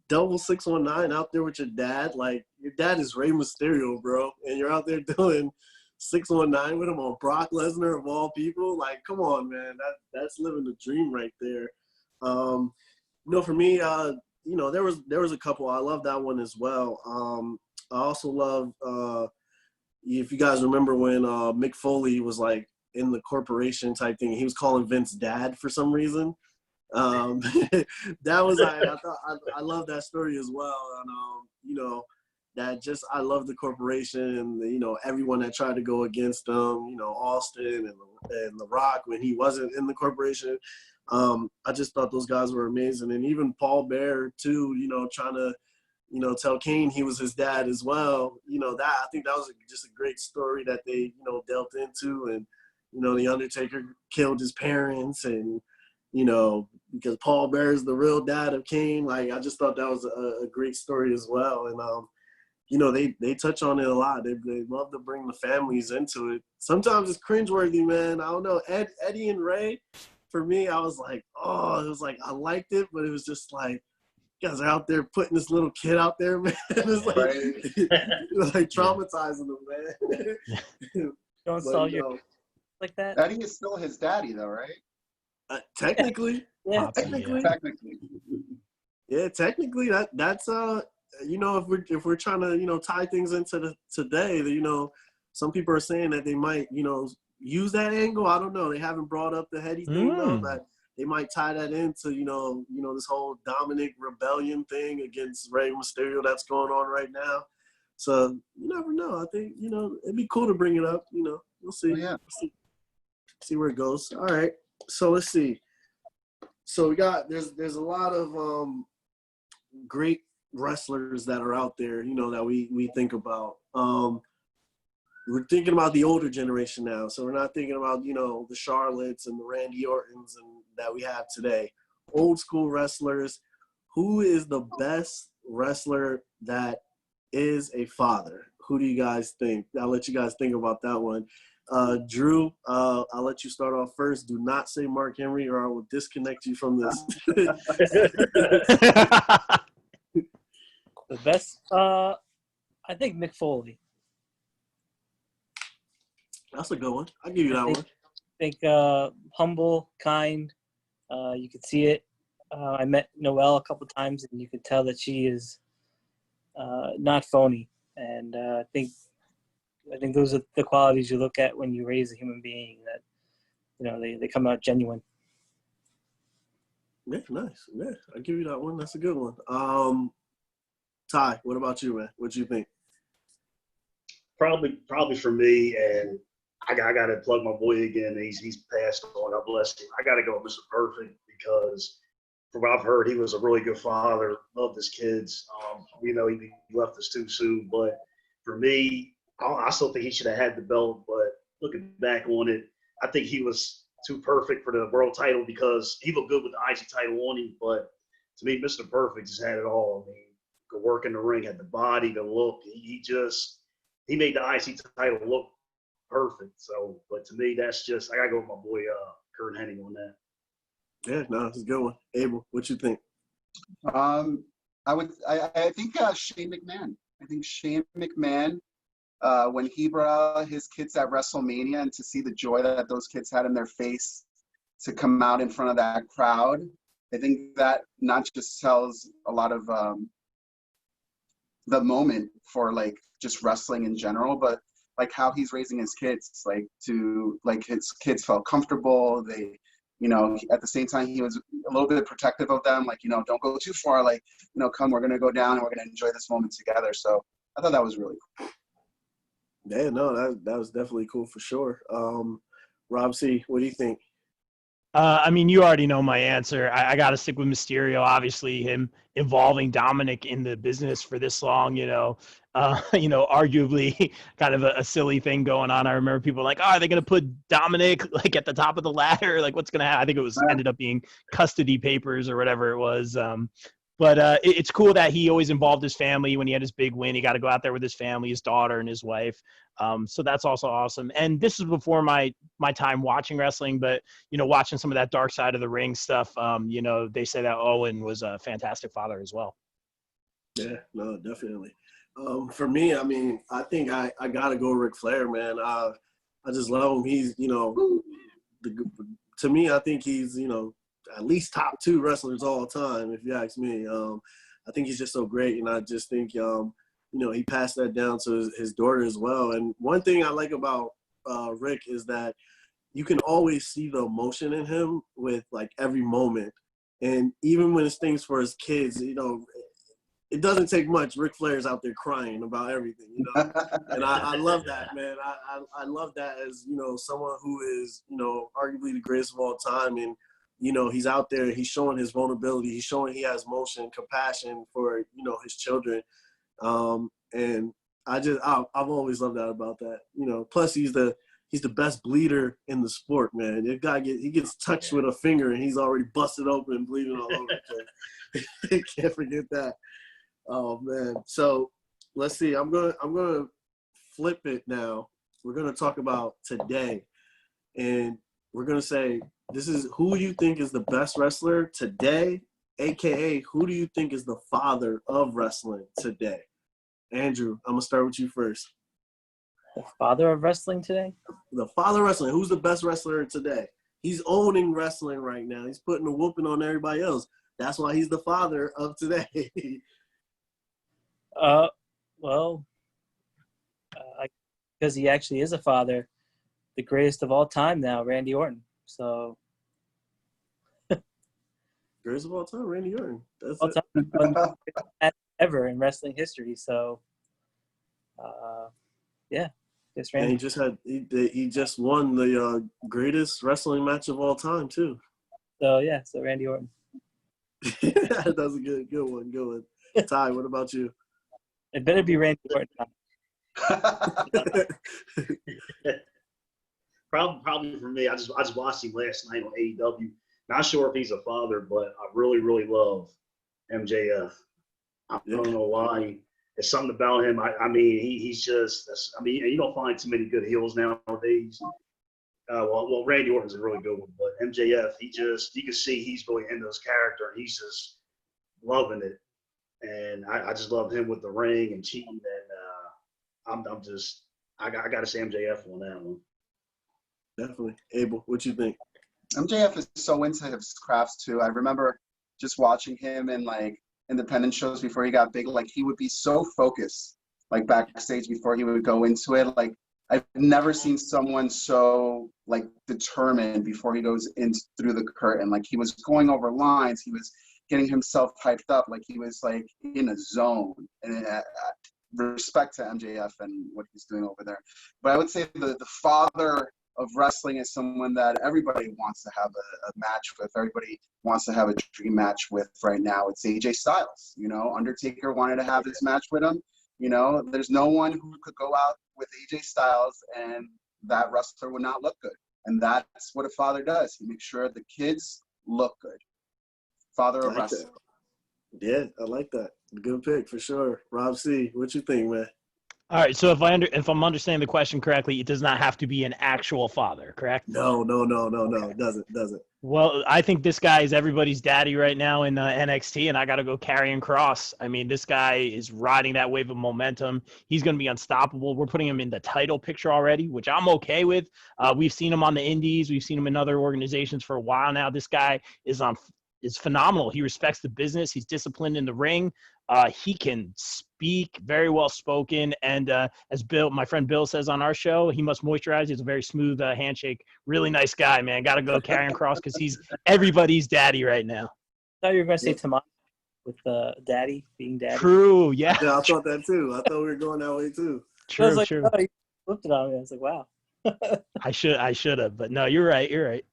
Speaker 1: double 619 out there with your dad. Like, your dad is Rey Mysterio, bro. And you're out there doing 619 with him on Brock Lesnar of all people. Like, come on, man. That's living the dream right there. For me, there was a couple. I love that one as well. I also love if you guys remember when Mick Foley was like in the corporation type thing, he was calling Vince dad for some reason. That was I love that story as well. And I love the corporation and everyone that tried to go against them, Austin and The Rock when he wasn't in the corporation. I just thought those guys were amazing. And even Paul Bear too, trying to you know, tell Kane he was his dad as well. You know, that I think that was just a great story that they, you know, delved into. And, you know, the Undertaker killed his parents, and, you know, because Paul Bearer is the real dad of Kane. Like, I just thought that was a great story as well. And, you know, they touch on it a lot. They love to bring the families into it. Sometimes it's cringeworthy, man. I don't know. Eddie and Ray, for me, I was like, oh, it was like, I liked it, but it was just like, you guys are out there putting this little kid out there, man. It's like, like traumatizing them, man.
Speaker 2: Don't sell your like that.
Speaker 5: Eddie is still his daddy, though, right?
Speaker 1: Technically,
Speaker 2: Yeah.
Speaker 5: Technically.
Speaker 1: yeah, technically that's you know, if we're trying to, you know, tie things into today, you know, some people are saying that they might, you know, use that angle. I don't know. They haven't brought up the Hetty thing though, but they might tie that into, you know, this whole Dominic rebellion thing against Rey Mysterio that's going on right now. So you never know. I think, you know, it'd be cool to bring it up. You know, we'll see.
Speaker 5: Oh, yeah.
Speaker 1: See where it goes. All right. So let's see. So we got there's a lot of great wrestlers that are out there, you know, that we think about. We're thinking about the older generation now, so we're not thinking about, you know, the Charlottes and the Randy Ortons and that we have today. Old school wrestlers. Who is the best wrestler that is a father? Who do you guys think? I'll let you guys think about that one. Drew, I'll let you start off first. Do not say Mark Henry or I will disconnect you from this.
Speaker 2: The best, I think Mick Foley.
Speaker 1: That's a good one. I'll give you that one.
Speaker 2: I think humble, kind. You could see it. I met Noelle a couple times, and you could tell that she is not phony. And I think those are the qualities you look at when you raise a human being. That, you know, they come out genuine.
Speaker 1: Yeah, nice. Yeah, I'll give you that one. That's a good one. Ty, what about you, man? What do you think?
Speaker 4: Probably for me, and I got to plug my boy again. He's passed on. God bless him. I got to go with Mr. Perfect because from what I've heard, he was a really good father. Loved his kids. We know he left us too soon, but for me, I still think he should have had the belt. But looking back on it, I think he was too perfect for the world title because he looked good with the IC title on him. But to me, Mr. Perfect just had it all. I mean, could work in the ring, had the body, the look. He made the IC title look perfect. So, but to me, that's just, I got to go with my boy Kurt Hennig on that.
Speaker 1: Yeah, no, it's a good one. Abel, what you think?
Speaker 5: I think Shane McMahon. I think Shane McMahon, when he brought out his kids at WrestleMania and to see the joy that those kids had in their face to come out in front of that crowd, I think that not just tells a lot of the moment for like just wrestling in general, but like how he's raising his kids, like his kids felt comfortable. They, you know, at the same time, he was a little bit protective of them, like, you know, don't go too far, like, you know, come, we're going to go down and we're going to enjoy this moment together. So I thought that was really cool.
Speaker 1: Yeah, no, that was definitely cool for sure. Rob C., what do you think?
Speaker 3: I mean, you already know my answer. I got to stick with Mysterio. Obviously, him involving Dominic in the business for this long, arguably kind of a silly thing going on. I remember people like, oh, are they going to put Dominic like at the top of the ladder? Like, what's going to happen? I think it was ended up being custody papers or whatever it was. But it's cool that he always involved his family. When he had his big win, he got to go out there with his family, his daughter and his wife. So that's also awesome. And this is before my time watching wrestling, but, you know, watching some of that Dark Side of the Ring stuff, they say that Owen was a fantastic father as well.
Speaker 1: Yeah, no, definitely. For me, I mean, I think I got to go Ric Flair, man. I just love him. He's, you know, to me, I think he's, you know, at least top 2 wrestlers all time, if you ask me. I think he's just so great, and I just think, you know, he passed that down to his daughter as well. And one thing I like about Rick is that you can always see the emotion in him with, like, every moment. And even when it's things for his kids, you know, it doesn't take much. Ric Flair's out there crying about everything, you know. And I love that, man. I love that as, you know, someone who is, you know, arguably the greatest of all time. And you know, he's out there, he's showing his vulnerability, he's showing he has motion, compassion for, you know, his children. And I've always loved that about that, you know. Plus he's the best bleeder in the sport, man. The guy he gets touched with a finger and he's already busted open and bleeding all over the place. Can't forget that. Oh man. So let's see. I'm gonna flip it now. We're gonna talk about today, and we're gonna say this is who you think is the best wrestler today, aka who do you think is the father of wrestling today? Andrew, I'm gonna start with you first.
Speaker 2: The father of wrestling today?
Speaker 1: The father of wrestling. Who's the best wrestler today? He's owning wrestling right now. He's putting a whooping on everybody else. That's why he's the father of today.
Speaker 2: Because he actually is a father, the greatest of all time now, Randy Orton. So.
Speaker 1: Greatest of all time, Randy Orton. That's
Speaker 2: all time ever in wrestling history. So, yeah.
Speaker 1: And he just won the greatest wrestling match of all time too.
Speaker 2: So Randy Orton.
Speaker 1: That's a good one. Good one. Ty, what about you?
Speaker 2: It better be Randy Orton.
Speaker 4: Probably for me. I just watched him last night on AEW. Not sure if he's a father, but I really, really love MJF. I don't know why. There's something about him. I mean, he's just. I mean, you don't find too many good heels nowadays. Well, Randy Orton's a really good one, but MJF, you can see he's really into his character, and he's just loving it. And I just love him with the ring and cheating. And I got to say MJF on that one.
Speaker 1: Definitely. Abel, what you think?
Speaker 5: MJF is so into his crafts too. I remember just watching him in like independent shows before he got big. Like he would be so focused, like backstage before he would go into it. Like I've never seen someone so like determined before he goes in through the curtain. Like he was going over lines. He was getting himself hyped up. Like he was like in a zone. And respect to MJF and what he's doing over there. But I would say the father of wrestling is someone that everybody wants to have a match with. Everybody wants to have a dream match with right now. It's AJ Styles. You know, Undertaker wanted to have this match with him. You know, there's no one who could go out with AJ Styles and that wrestler would not look good. And that's what a father does. He makes sure the kids look good. Father of wrestling.
Speaker 1: Yeah, I like that. Good pick for sure. Rob C., what you think, man?
Speaker 3: All right, so if I'm understanding the question correctly, it does not have to be an actual father, correct?
Speaker 1: No. It doesn't.
Speaker 3: Well, I think this guy is everybody's daddy right now in NXT, and I got to go Karrion Kross. I mean, this guy is riding that wave of momentum. He's going to be unstoppable. We're putting him in the title picture already, which I'm okay with. We've seen him on the indies. We've seen him in other organizations for a while now. This guy is phenomenal. He respects the business. He's disciplined in the ring. He can speak, very well spoken, and as my friend Bill says on our show, he must moisturize. He has a very smooth handshake. Really nice guy, man. Got to go Karrion Kross because he's everybody's daddy right now.
Speaker 2: I thought you were going to say Tomas with daddy being daddy.
Speaker 3: True, yeah.
Speaker 1: Yeah, I thought that too. I thought we were going that way too.
Speaker 3: True,
Speaker 2: I was like,
Speaker 3: true.
Speaker 2: Oh, he flipped it on me. I was like, wow.
Speaker 3: I should have, but no, you're right.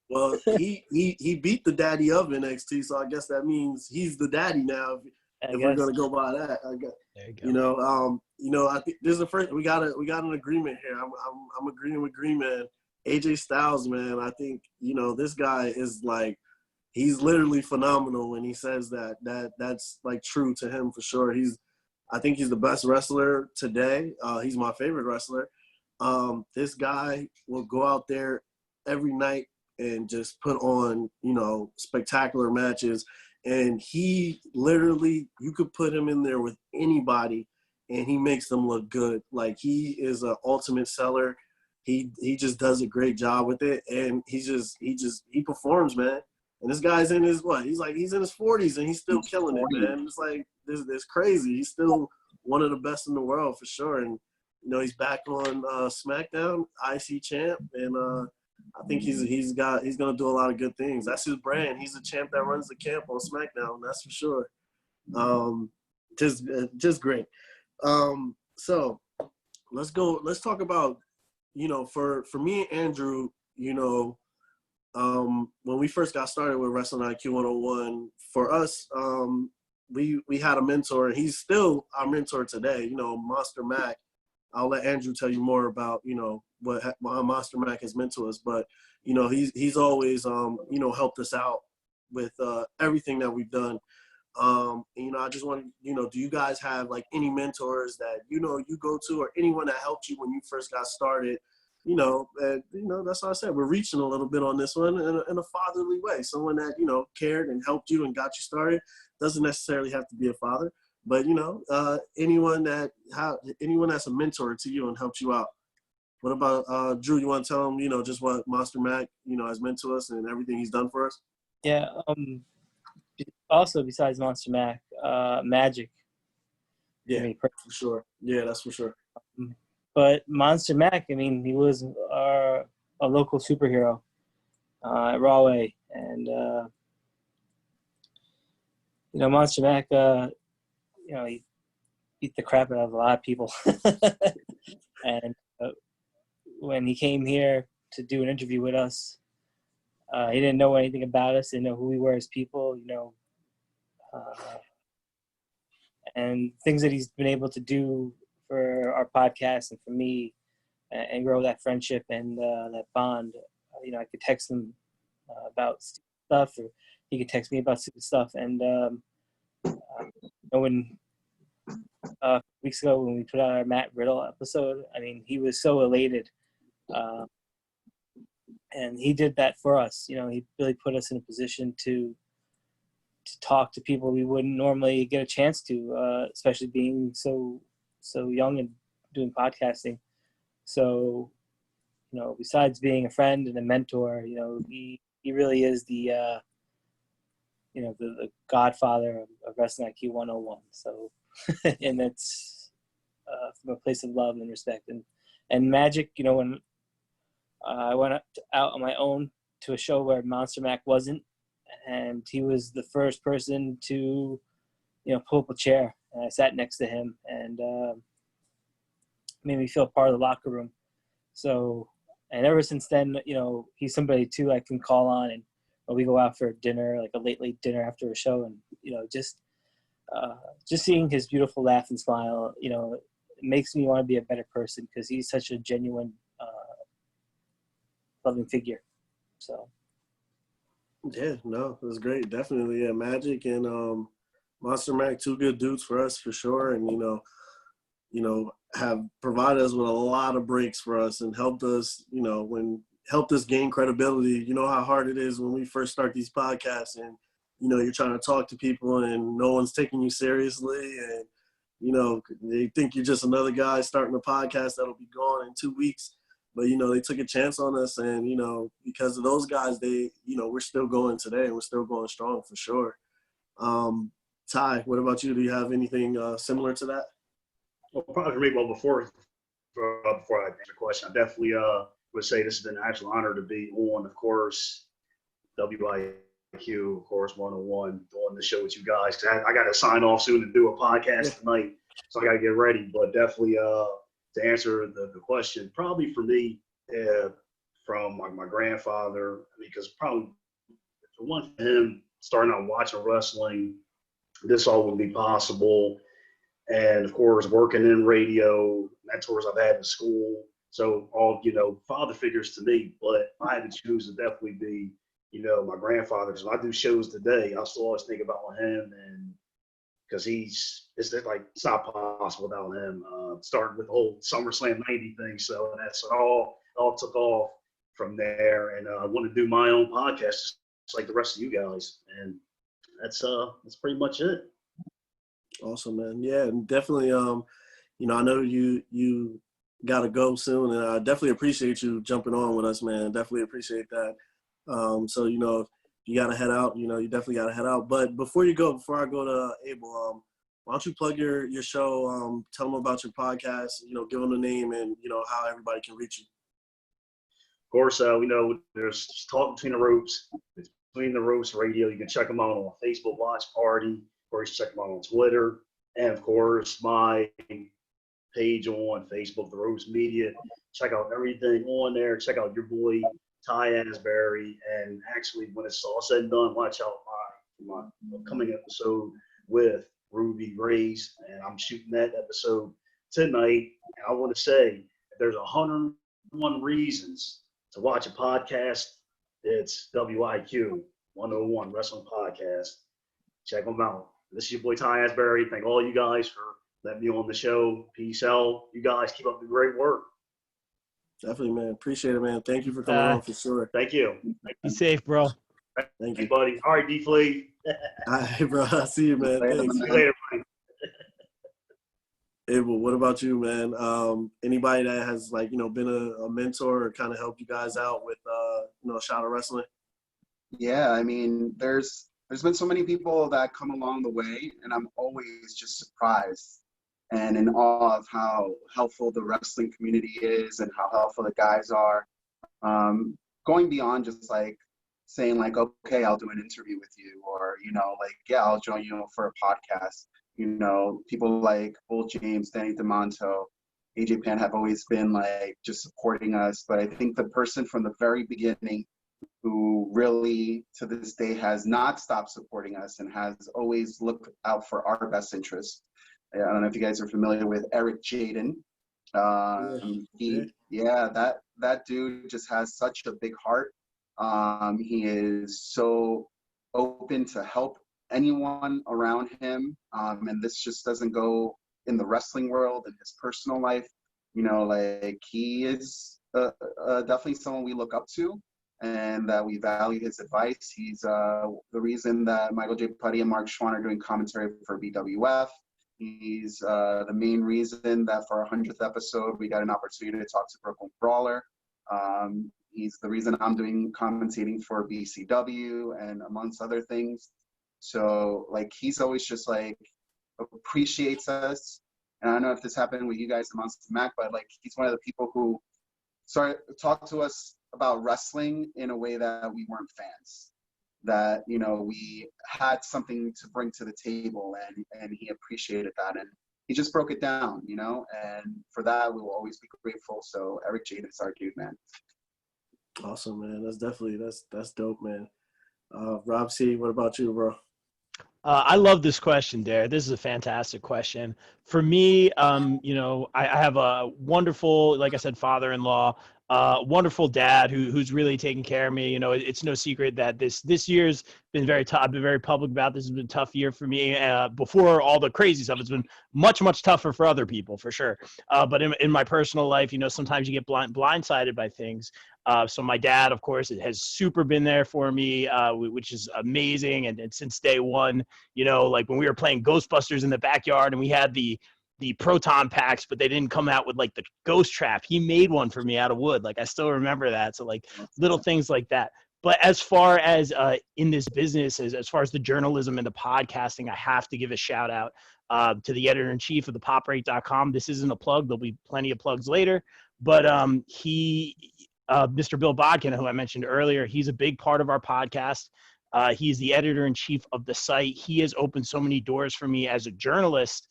Speaker 1: Well, he beat the daddy of NXT, so I guess that means he's the daddy now. If we're gonna go by that, I guess.
Speaker 3: There you go.
Speaker 1: I think this is the first. We got an agreement here. I'm agreeing with Green Man. AJ Styles, man. I think this guy is like, he's literally phenomenal when he says that's like true to him for sure. I think he's the best wrestler today. He's my favorite wrestler. This guy will go out there every night and just put on, spectacular matches. And he literally, you could put him in there with anybody and he makes them look good. Like he is an ultimate seller. He just does a great job with it. And he performs, man. And this guy's in his, he's in his 40s and he's still killing it, man. It's like, this crazy. He's still one of the best in the world for sure. And, he's back on SmackDown, IC champ. And, I think he's gonna do a lot of good things. That's his brand. He's a champ that runs the camp on SmackDown. That's for sure. Just great. So let's go. Let's talk about for me and Andrew. when we first got started with Wrestling IQ 101, for us, we had a mentor, and he's still our mentor today. You know, Monster Mac. I'll let Andrew tell you more about, you know, how Monster Mac has meant to us. But, you know, he's always, you know, helped us out with everything that we've done. And, you know, I just want to, you know, do you guys have like any mentors that, you know, you go to, or anyone that helped you when you first got started? You know, that's what I said. We're reaching a little bit on this one in a fatherly way. Someone that, you know, cared and helped you and got you started. Doesn't necessarily have to be a father, but, you know, anyone that's a mentor to you and helped you out. What about Drew? You want to tell them, you know, just what Monster Mac, you know, has meant to us and everything he's done for us?
Speaker 2: Yeah. Also, besides Monster Mac, Magic.
Speaker 1: Yeah, for sure. Yeah, that's for sure.
Speaker 2: But Monster Mac, I mean, he was a local superhero at Rahway, and you know, Monster Mac, you know, he beat the crap out of a lot of people. And when he came here to do an interview with us, he didn't know anything about us, didn't know who we were as people, you know, and things that he's been able to do for our podcast and for me, and grow that friendship and that bond. You know, I could text him about stuff, or he could text me about stuff. And you know, when weeks ago when we put out our Matt Riddle episode, I mean, he was so elated, and he did that for us. You know, he really put us in a position to talk to people we wouldn't normally get a chance to, especially being so young and doing podcasting. So, you know, besides being a friend and a mentor, you know, he really is the you know, the godfather of Wrestling IQ 101. So, and it's from a place of love and respect. And Magic, you know, when I went out on my own to a show where Monster Mac wasn't, and he was the first person to, you know, pull up a chair, and I sat next to him, and made me feel part of the locker room. So, and ever since then, you know, he's somebody too I can call on, and we go out for dinner, like a late dinner after a show, and, you know, just seeing his beautiful laugh and smile, you know, it makes me want to be a better person, because he's such a genuine, loving figure. So.
Speaker 1: Yeah, no, it was great. Definitely, yeah. Magic and Monster Mac, two good dudes for us for sure, and you know, have provided us with a lot of breaks for us and helped us, you know, helped us gain credibility. You know how hard it is when we first start these podcasts, and, you know, you're trying to talk to people and no one's taking you seriously, and, you know, they think you're just another guy starting a podcast that'll be gone in 2 weeks. But, you know, they took a chance on us, and, you know, because of those guys, you know, we're still going today, and we're still going strong for sure. Ty, what about you? Do you have anything similar to that?
Speaker 4: Well, probably for me, well, before I answer the question, I definitely would say this has been an actual honor to be on, of course, WIQ, of course, 101, doing the show with you guys. Cause I got to sign off soon to do a podcast tonight, so I got to get ready. But definitely, to answer the question, probably for me, from my grandfather, because probably for one, for him starting out watching wrestling, this all would be possible. And of course, working in radio, mentors I've had in school. So all, you know, father figures to me, but I had to choose to definitely be, you know, my grandfather. Because when I do shows today, I still always think about him, and because it's like, it's not possible without him. Started with the whole SummerSlam 90 thing. So that's all took off from there. And I want to do my own podcast, just like the rest of you guys. And that's pretty much it.
Speaker 1: Awesome, man. Yeah, and definitely, you know, I know you got to go soon, and I definitely appreciate you jumping on with us, man. Definitely appreciate that. So, you know, you got to head out. You know, you definitely got to head out. But before I go to Abel, why don't you plug your show, tell them about your podcast, you know, give them the name and, you know, how everybody can reach you.
Speaker 4: Of course, we know there's Talk Between the Ropes. It's Between the Ropes Radio. You can check them out on Facebook Watch Party. Of course, check them out on Twitter. And, of course, my page on Facebook, The Ropes Media. Check out everything on there. Check out your boy, Ty Asbury, and actually when it's all said and done, watch out my upcoming episode with Ruby Grace, and I'm shooting that episode tonight. And I want to say, if there's 101 reasons to watch a podcast, it's WIQ 101 Wrestling Podcast. Check them out. This is your boy Ty Asbury. Thank all you guys for letting me on the show. Peace out. You guys keep up the great work.
Speaker 1: Definitely, man. Appreciate it, man. Thank you for coming on for sure.
Speaker 4: Thank you.
Speaker 3: Be safe, bro.
Speaker 1: Thank
Speaker 4: Hey,
Speaker 1: you.
Speaker 4: buddy. All right, D-Flea.
Speaker 1: All right, bro. I see you, man.
Speaker 5: Later,
Speaker 1: Thanks.
Speaker 4: See you later, buddy.
Speaker 1: Abel, what about you, man? Anybody that has been a mentor or kind of helped you guys out with Shadow Wrestling?
Speaker 5: Yeah, I mean, there's been so many people that come along the way, and I'm always just surprised and in awe of how helpful the wrestling community is and how helpful the guys are. Going beyond just like saying like, okay, I'll do an interview with you, or yeah, I'll join you for a podcast. People like Bull James, Danny DeMonto, AJ Pan have always been like just supporting us. But I think the person from the very beginning who really to this day has not stopped supporting us and has always looked out for our best interests. I don't know if you guys are familiar with Eric Jaden. That dude just has such a big heart. He is so open to help anyone around him, and this just doesn't go in the wrestling world, in his personal life. He is definitely someone we look up to, and that we value his advice. He's the reason that Michael J. Putty and Mark Schwann are doing commentary for BWF. He's the main reason that for our 100th episode, we got an opportunity to talk to Brooklyn Brawler. He's the reason I'm doing commentating for BCW and amongst other things. So he's always just appreciates us. And I don't know if this happened with you guys amongst Mac, but he's one of the people who started to talk to us about wrestling in a way that we weren't fans. That we had something to bring to the table, and he appreciated that, and he just broke it down, and for that we will always be grateful. So Eric Jaden's our dude, man.
Speaker 1: Awesome, man. That's definitely that's dope, man. Rob C, what about you, bro?
Speaker 3: I love this question, Dare. This is a fantastic question. For me, I have a wonderful, like I said, father-in-law, wonderful dad who's really taking care of me. It's no secret that this year's been very tough. I've been very public about this. Has been a tough year for me. Before all the crazy stuff, it's been much, much tougher for other people, for sure. But in my personal life, sometimes you get blindsided by things. So my dad, of course, has super been there for me, which is amazing. And since day one, when we were playing Ghostbusters in the backyard and we had the proton packs, but they didn't come out with the ghost trap. He made one for me out of wood. I still remember that. So little things like that. But as far as in this business, as far as the journalism and the podcasting, I have to give a shout out to the editor-in-chief of the poprate.com. This isn't a plug. There'll be plenty of plugs later. But Mr. Bill Bodkin, who I mentioned earlier, he's a big part of our podcast. He's the editor-in-chief of the site. He has opened so many doors for me as a journalist,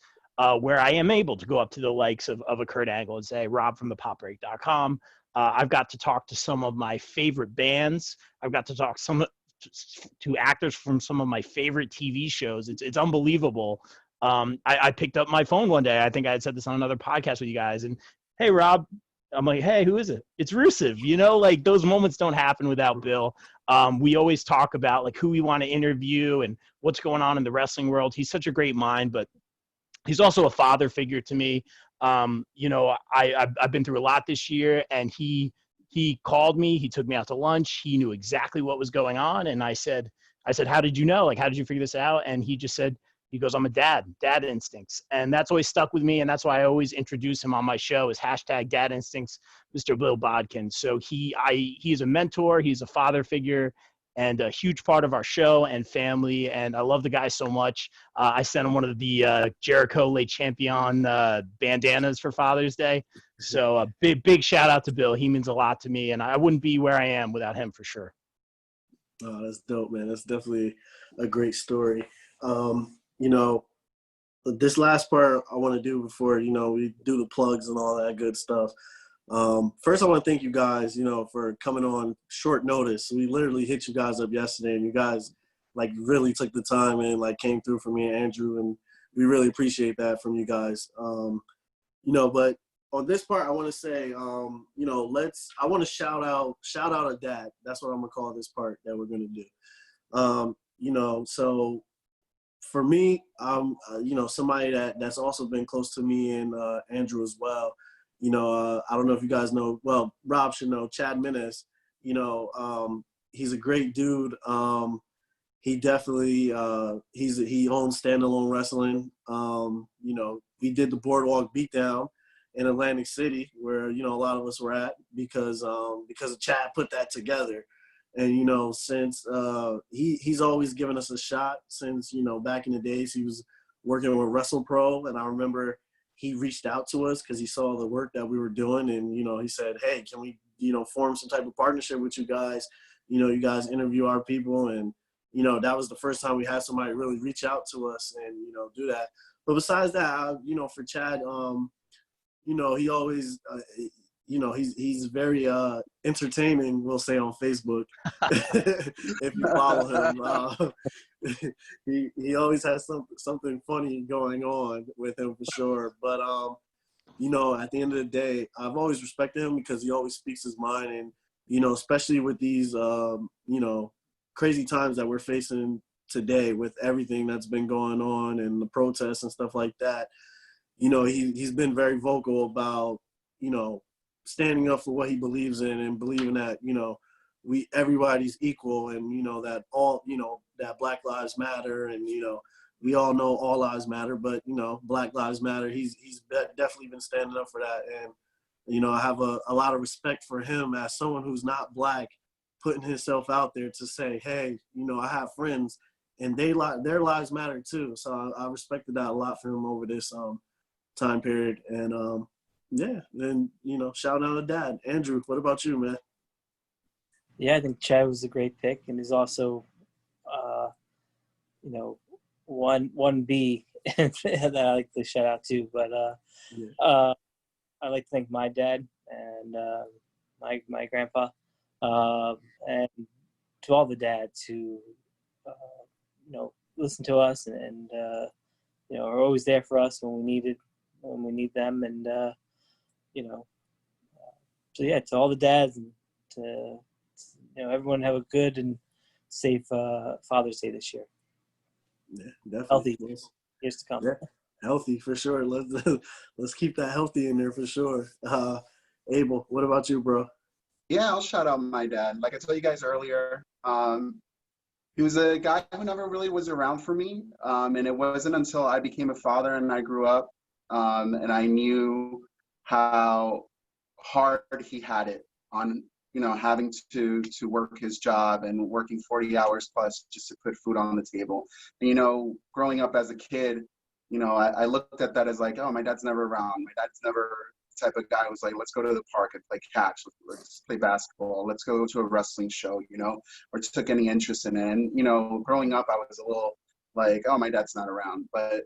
Speaker 3: where I am able to go up to the likes of a Kurt Angle and say, Rob from the poprate.com. I've got to talk to some of my favorite bands. I've got to talk to actors from some of my favorite TV shows. It's unbelievable. I picked up my phone one day. I think I had said this on another podcast with you guys. And, hey, Rob. I'm like, hey, who is it? It's Rusev. Those moments don't happen without Bill. We always talk about who we want to interview and what's going on in the wrestling world. He's such a great mind, but he's also a father figure to me. I've been through a lot this year, and he called me. He took me out to lunch. He knew exactly what was going on. And I said, how did you know? How did you figure this out? And he just said, he goes, I'm a dad instincts. And that's always stuck with me. And that's why I always introduce him on my show as #dad instincts, Mr. Bill Bodkin. So he's a mentor. He's a father figure and a huge part of our show and family. And I love the guy so much. I sent him one of the Jericho late champion bandanas for Father's Day. So a big shout out to Bill. He means a lot to me. And I wouldn't be where I am without him for sure.
Speaker 1: Oh, that's dope, man. That's definitely a great story. This last part I want to do before, we do the plugs and all that good stuff. First, I want to thank you guys, for coming on short notice. We literally hit you guys up yesterday, and you guys like really took the time and like came through for me and Andrew, and we really appreciate that from you guys. But on this part, I want to say, I want to shout out a dad. That's what I'm gonna call this part that we're gonna do. So for me, somebody that's also been close to me and Andrew as well. I don't know if you guys know. Well, Rob should know. Chad Menace. He's a great dude. He definitely he owns Standalone Wrestling. We did the Boardwalk Beatdown in Atlantic City, where a lot of us were at because Chad put that together. And since he's always given us a shot since back in the days he was working with Wrestle Pro, and I remember he reached out to us because he saw the work that we were doing, and he said, hey, can we form some type of partnership with you guys? You guys interview our people, and that was the first time we had somebody really reach out to us and do that. But besides that, for Chad, he always he's very entertaining, we'll say, on Facebook. If you follow him, he always has something funny going on with him for sure. But at the end of the day, I've always respected him because he always speaks his mind, and especially with these crazy times that we're facing today with everything that's been going on and the protests and stuff like that. He's been very vocal about standing up for what he believes in and believing that everybody's equal, and that all that Black Lives Matter, and we all know all lives matter, but Black Lives Matter. He's definitely been standing up for that, and I have a lot of respect for him as someone who's not Black, putting himself out there to say, hey, I have friends and their lives matter too. So I respected that a lot for him over this time period. And then shout out to Dad. Andrew, what about you, man?
Speaker 2: Yeah, I think Chad was a great pick, and he's also, one B that I like to shout out to. But I'd like to thank my dad and my grandpa, and to all the dads who listen to us and are always there for us when we need them, and so yeah, to all the dads, and to everyone, have a good and safe Father's Day this year.
Speaker 1: Yeah, definitely.
Speaker 2: Healthy years to come.
Speaker 1: Yeah, healthy for sure. Let's keep that healthy in there for sure. Abel, what about you, bro?
Speaker 5: Yeah, I'll shout out my dad. Like I told you guys earlier, he was a guy who never really was around for me. And it wasn't until I became a father and I grew up, and I knew how hard he had it on, having to work his job and working 40 hours plus just to put food on the table. And, growing up as a kid, I looked at that as like, oh, my dad's never around. My dad's never the type of guy who was like, let's go to the park and play catch. Let's play basketball. Let's go to a wrestling show, or took any interest in it. And, growing up, I was a little like, oh, my dad's not around. But,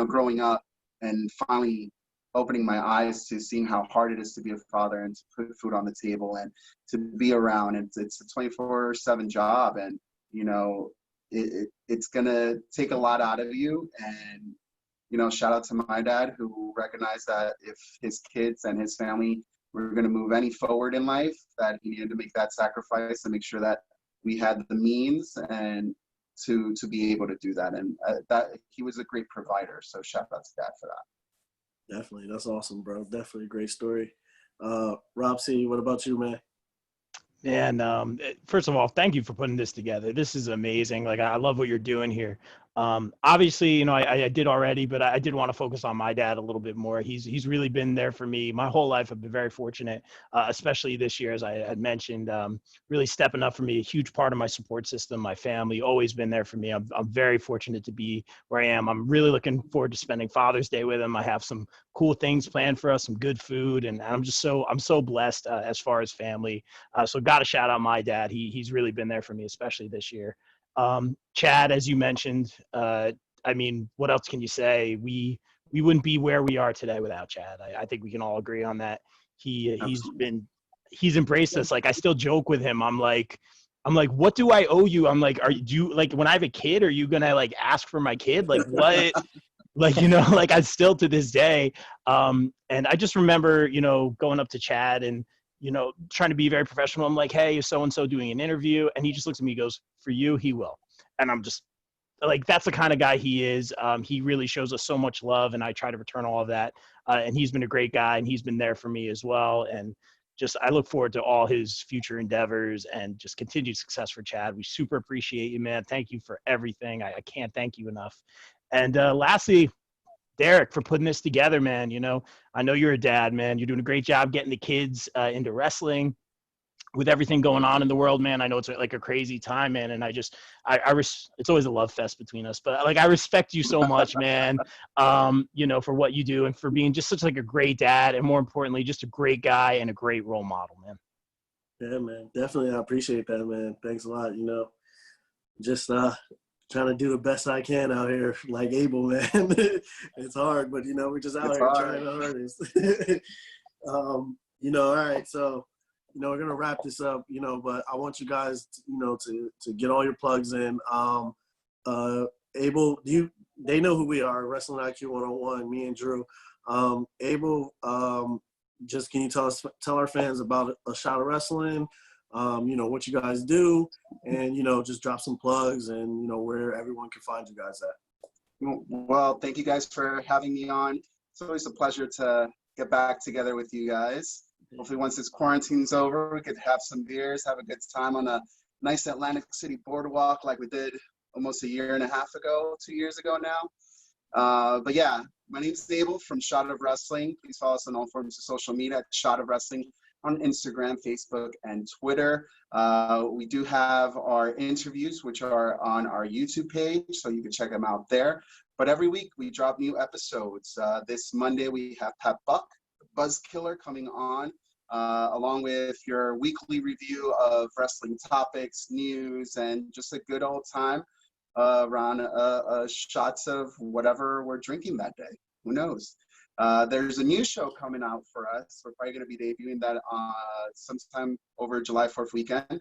Speaker 5: growing up and finally opening my eyes to seeing how hard it is to be a father and to put food on the table and to be around. It's a 24/7 job, and it's gonna take a lot out of you. And shout out to my dad, who recognized that if his kids and his family were gonna move any forward in life, that he needed to make that sacrifice and make sure that we had the means and to be able to do that. And that he was a great provider. So shout out to Dad for that.
Speaker 1: Definitely. That's awesome, bro. Definitely a great story. Rob C., what about you, man?
Speaker 3: And first of all, thank you for putting this together. This is amazing. Like, I love what you're doing here. Obviously, I did already, but I did want to focus on my dad a little bit more. He's really been there for me my whole life. I've been very fortunate, especially this year, as I had mentioned, really stepping up for me, a huge part of my support system, my family, always been there for me. I'm very fortunate to be where I am. I'm really looking forward to spending Father's Day with him. I have some cool things planned for us, some good food, and I'm so blessed as far as family. So got to shout out my dad. He's really been there for me, especially this year. Chad, as you mentioned, what else can you say? We we wouldn't be where we are today without Chad. I think we can all agree on that. He's embraced us. Like, I still joke with him. I'm like, what do I owe you? I'm like, do you, like, when I have a kid, are you gonna like ask for my kid? Like, what? Like, you know, like, I still to this day. And I just remember, you know, going up to Chad and, you know, trying to be very professional. I'm like, hey, is so-and-so doing an interview? And he just looks at me, and goes, for you, he will. And I'm just like, that's the kind of guy he is. He really shows us so much love, and I try to return all of that. And he's been a great guy, and he's been there for me as well. And just, I look forward to all his future endeavors and just continued success for Chad. We super appreciate you, man. Thank you for everything. I can't thank you enough. And lastly, Derek, for putting this together, man. You know, I know you're a dad, man. You're doing a great job getting the kids into wrestling with everything going on in the world, man. I know it's like a crazy time, man. And it's always a love fest between us, but like, I respect you so much, man. You know, for what you do and for being just such like a great dad, and more importantly, just a great guy and a great role model, man.
Speaker 1: Yeah, man. Definitely. I appreciate that, man. Thanks a lot. You know, just trying to do the best I can out here, like Abel, man. It's hard, but, you know, we're just out here trying our hardest. You know, all right. So, you know, we're going to wrap this up, you know, but I want you guys, to, you know, to get all your plugs in. Abel, they know who we are, Wrestling IQ 101, me and Drew. Abel, just can you tell our fans about A Shot of Wrestling, you know, what you guys do, and, you know, just drop some plugs and, you know, where everyone can find you guys at.
Speaker 5: Well, thank you guys for having me on. It's always a pleasure to get back together with you guys. Hopefully once this quarantine's over, we could have some beers, have a good time on a nice Atlantic City boardwalk like we did almost a year and a half ago, 2 years ago now. But yeah, my name's Abel from Shot of Wrestling. Please follow us on all forms of social media at Shot of Wrestling on Instagram, Facebook, and Twitter. We do have our interviews, which are on our YouTube page, so you can check them out there. But every week we drop new episodes. This Monday we have Pat Buck, Buzz Killer, coming on, along with your weekly review of wrestling topics, news, and just a good old time around shots of whatever we're drinking that day. Who knows? There's a new show coming out for us. We're probably going to be debuting that sometime over July 4th weekend.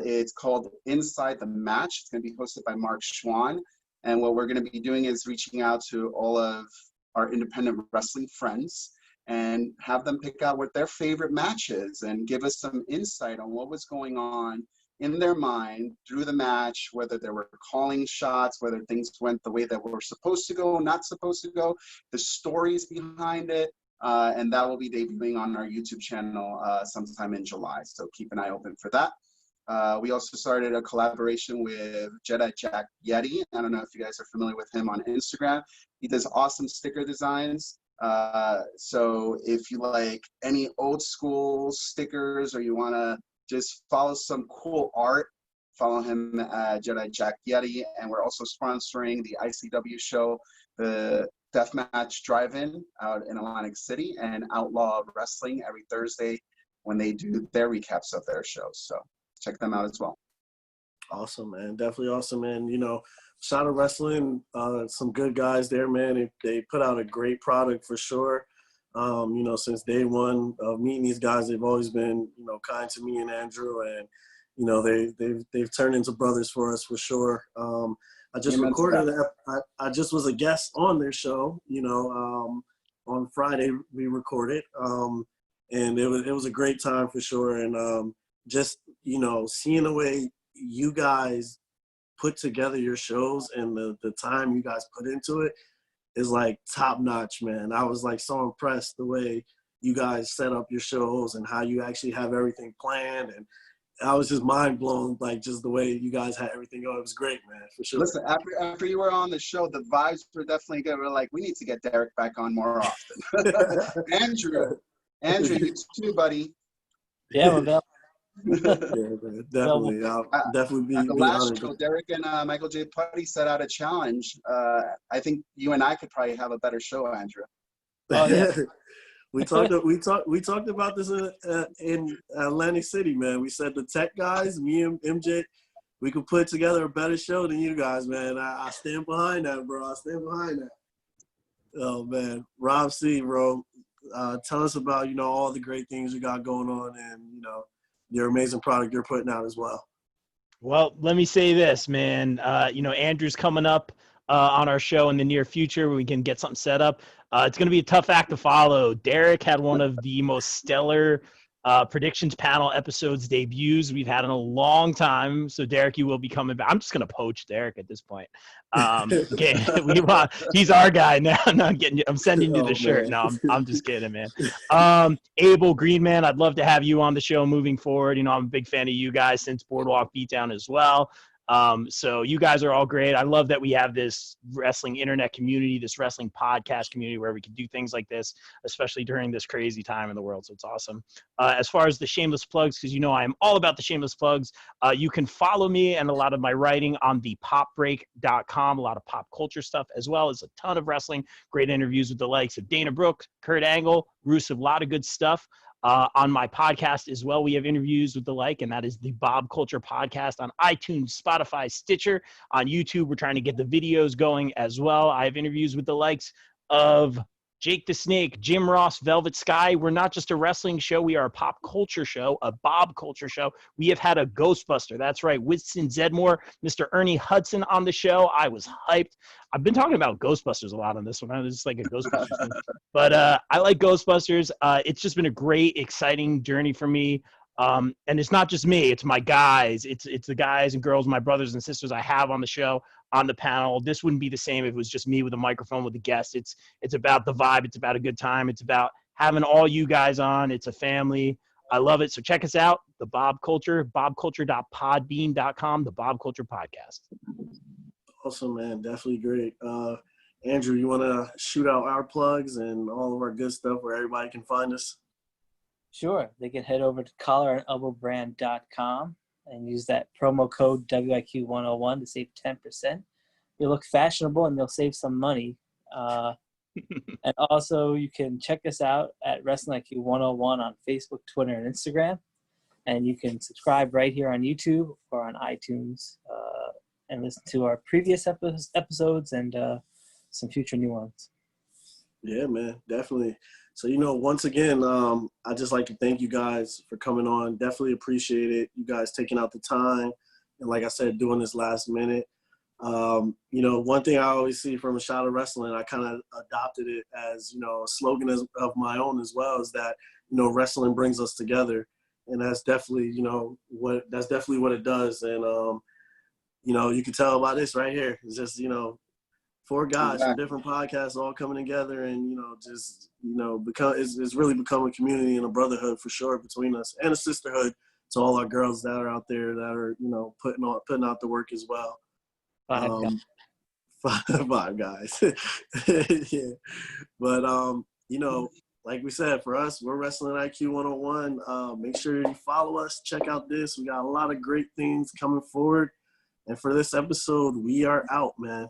Speaker 5: It's called Inside the Match. It's going to be hosted by Mark Schwann. And what we're going to be doing is reaching out to all of our independent wrestling friends and have them pick out what their favorite match is and give us some insight on what was going on in their mind through the match, whether they were calling shots, whether things went the way that were supposed to go, not supposed to go, the stories behind it. And that will be debuting on our YouTube channel sometime in July. So keep an eye open for that. We also started a collaboration with Jedi Jack Yeti. I don't know if you guys are familiar with him on Instagram. He does awesome sticker designs. So if you like any old school stickers or you want to just follow some cool art, follow him at Jedi Jack Yeti. And we're also sponsoring the ICW show, the Deathmatch Drive-In out in Atlantic City, and Outlaw Wrestling every Thursday when they do their recaps of their shows. So check them out as well.
Speaker 1: Awesome, man. Definitely awesome, man. You know, Shot of Wrestling, some good guys there, man. They put out a great product for sure. You know, since day one of meeting these guys, they've always been, you know, kind to me and Andrew, and, you know, they've turned into brothers for us for sure. I just recorded that. I just was a guest on their show, you know, on Friday we recorded, and it was a great time for sure. And just, you know, seeing the way you guys put together your shows and the time you guys put into it is like top notch, man. I was like so impressed the way you guys set up your shows and how you actually have everything planned, and I was just mind blown, like just the way you guys had everything going. It was great, man, for sure.
Speaker 5: Listen, after you were on the show, the vibes were definitely good. We're like, we need to get Derek back on more often. Andrew, you too, buddy.
Speaker 2: Yeah, we're back.
Speaker 1: Yeah, man, definitely. I'll definitely be
Speaker 5: the last
Speaker 1: honored.
Speaker 5: show, Derek and Michael J. Putty set out a challenge. I think you and I could probably have a better show, Andrew.
Speaker 2: Oh, yeah.
Speaker 1: We talked about this in Atlantic City, man. We said the tech guys, me and MJ, we could put together a better show than you guys, man. I stand behind that, bro. I stand behind that. Oh man, Rob C, bro, tell us about all the great things you got going on, and your amazing product you're putting out as well.
Speaker 3: Well, let me say this, man. Andrew's coming up on our show in the near future where we can get something set up. It's going to be a tough act to follow. Derek had one of the most stellar predictions panel episodes debuts we've had in a long time. So Derek, you will be coming back. I'm just going to poach Derek at this point. Okay, he's our guy now. No, I'm sending you the shirt.
Speaker 1: Man.
Speaker 3: No, I'm just kidding, man. Abel Greenman, I'd love to have you on the show moving forward. I'm a big fan of you guys since Boardwalk Beatdown as well. So you guys are all great. I love that we have this wrestling internet community, this wrestling podcast community where we can do things like this, especially during this crazy time in the world. So it's awesome. As far as the shameless plugs, because I am all about the shameless plugs, you can follow me and a lot of my writing on thepopbreak.com, a lot of pop culture stuff, as well as a ton of wrestling, great interviews with the likes of Dana Brooke, Kurt Angle, Rusev, a lot of good stuff. On my podcast as well, we have interviews with the like, and that is the BobCulture Podcast on iTunes, Spotify, Stitcher. On YouTube, we're trying to get the videos going as well. I have interviews with the likes of Jake the Snake, Jim Ross, Velvet Sky. We're not just a wrestling show. We are a pop culture show, a Bob culture show. We have had a Ghostbuster. That's right. Winston Zedmore, Mr. Ernie Hudson on the show. I was hyped. I've been talking about Ghostbusters a lot on this one. I was just like a Ghostbusters thing. But I like Ghostbusters. It's just been a great, exciting journey for me. And it's not just me. It's my guys. It's the guys and girls, my brothers and sisters I have on the show, on the panel. This wouldn't be the same if it was just me with a microphone with a guest. It's about the vibe. It's about a good time. It's about having all you guys on. It's a family. I love it. So check us out, the Bob Culture, bobculture.podbean.com, the Bob Culture Podcast.
Speaker 1: Awesome, man. Definitely great. Andrew, you want to shoot out our plugs and all of our good stuff where everybody can find us?
Speaker 2: Sure. They can head over to collarandelbowbrand.com and use that promo code WIQ101 to save 10%. You'll look fashionable and you'll save some money. And also you can check us out at Wrestling IQ 101 on Facebook, Twitter, and Instagram. And you can subscribe right here on YouTube or on iTunes and listen to our previous episodes and some future new ones.
Speaker 1: Yeah, man, definitely. So, once again, I'd just like to thank you guys for coming on. Definitely appreciate it. You guys taking out the time. And like I said, doing this last minute. One thing I always see from A Shot of Wrestling, I kind of adopted it as, a slogan of my own as well, is that, wrestling brings us together. And that's definitely, what it does. And, you can tell by this right here. It's just, four guys from different podcasts all coming together and, it's really become a community and a brotherhood for sure between us, and a sisterhood to all our girls that are out there that are, putting out the work as well. Five guys. Yeah. But, like we said, for us, we're Wrestling IQ 101. Make sure you follow us. Check out this. We got a lot of great things coming forward. And for this episode, we are out, man.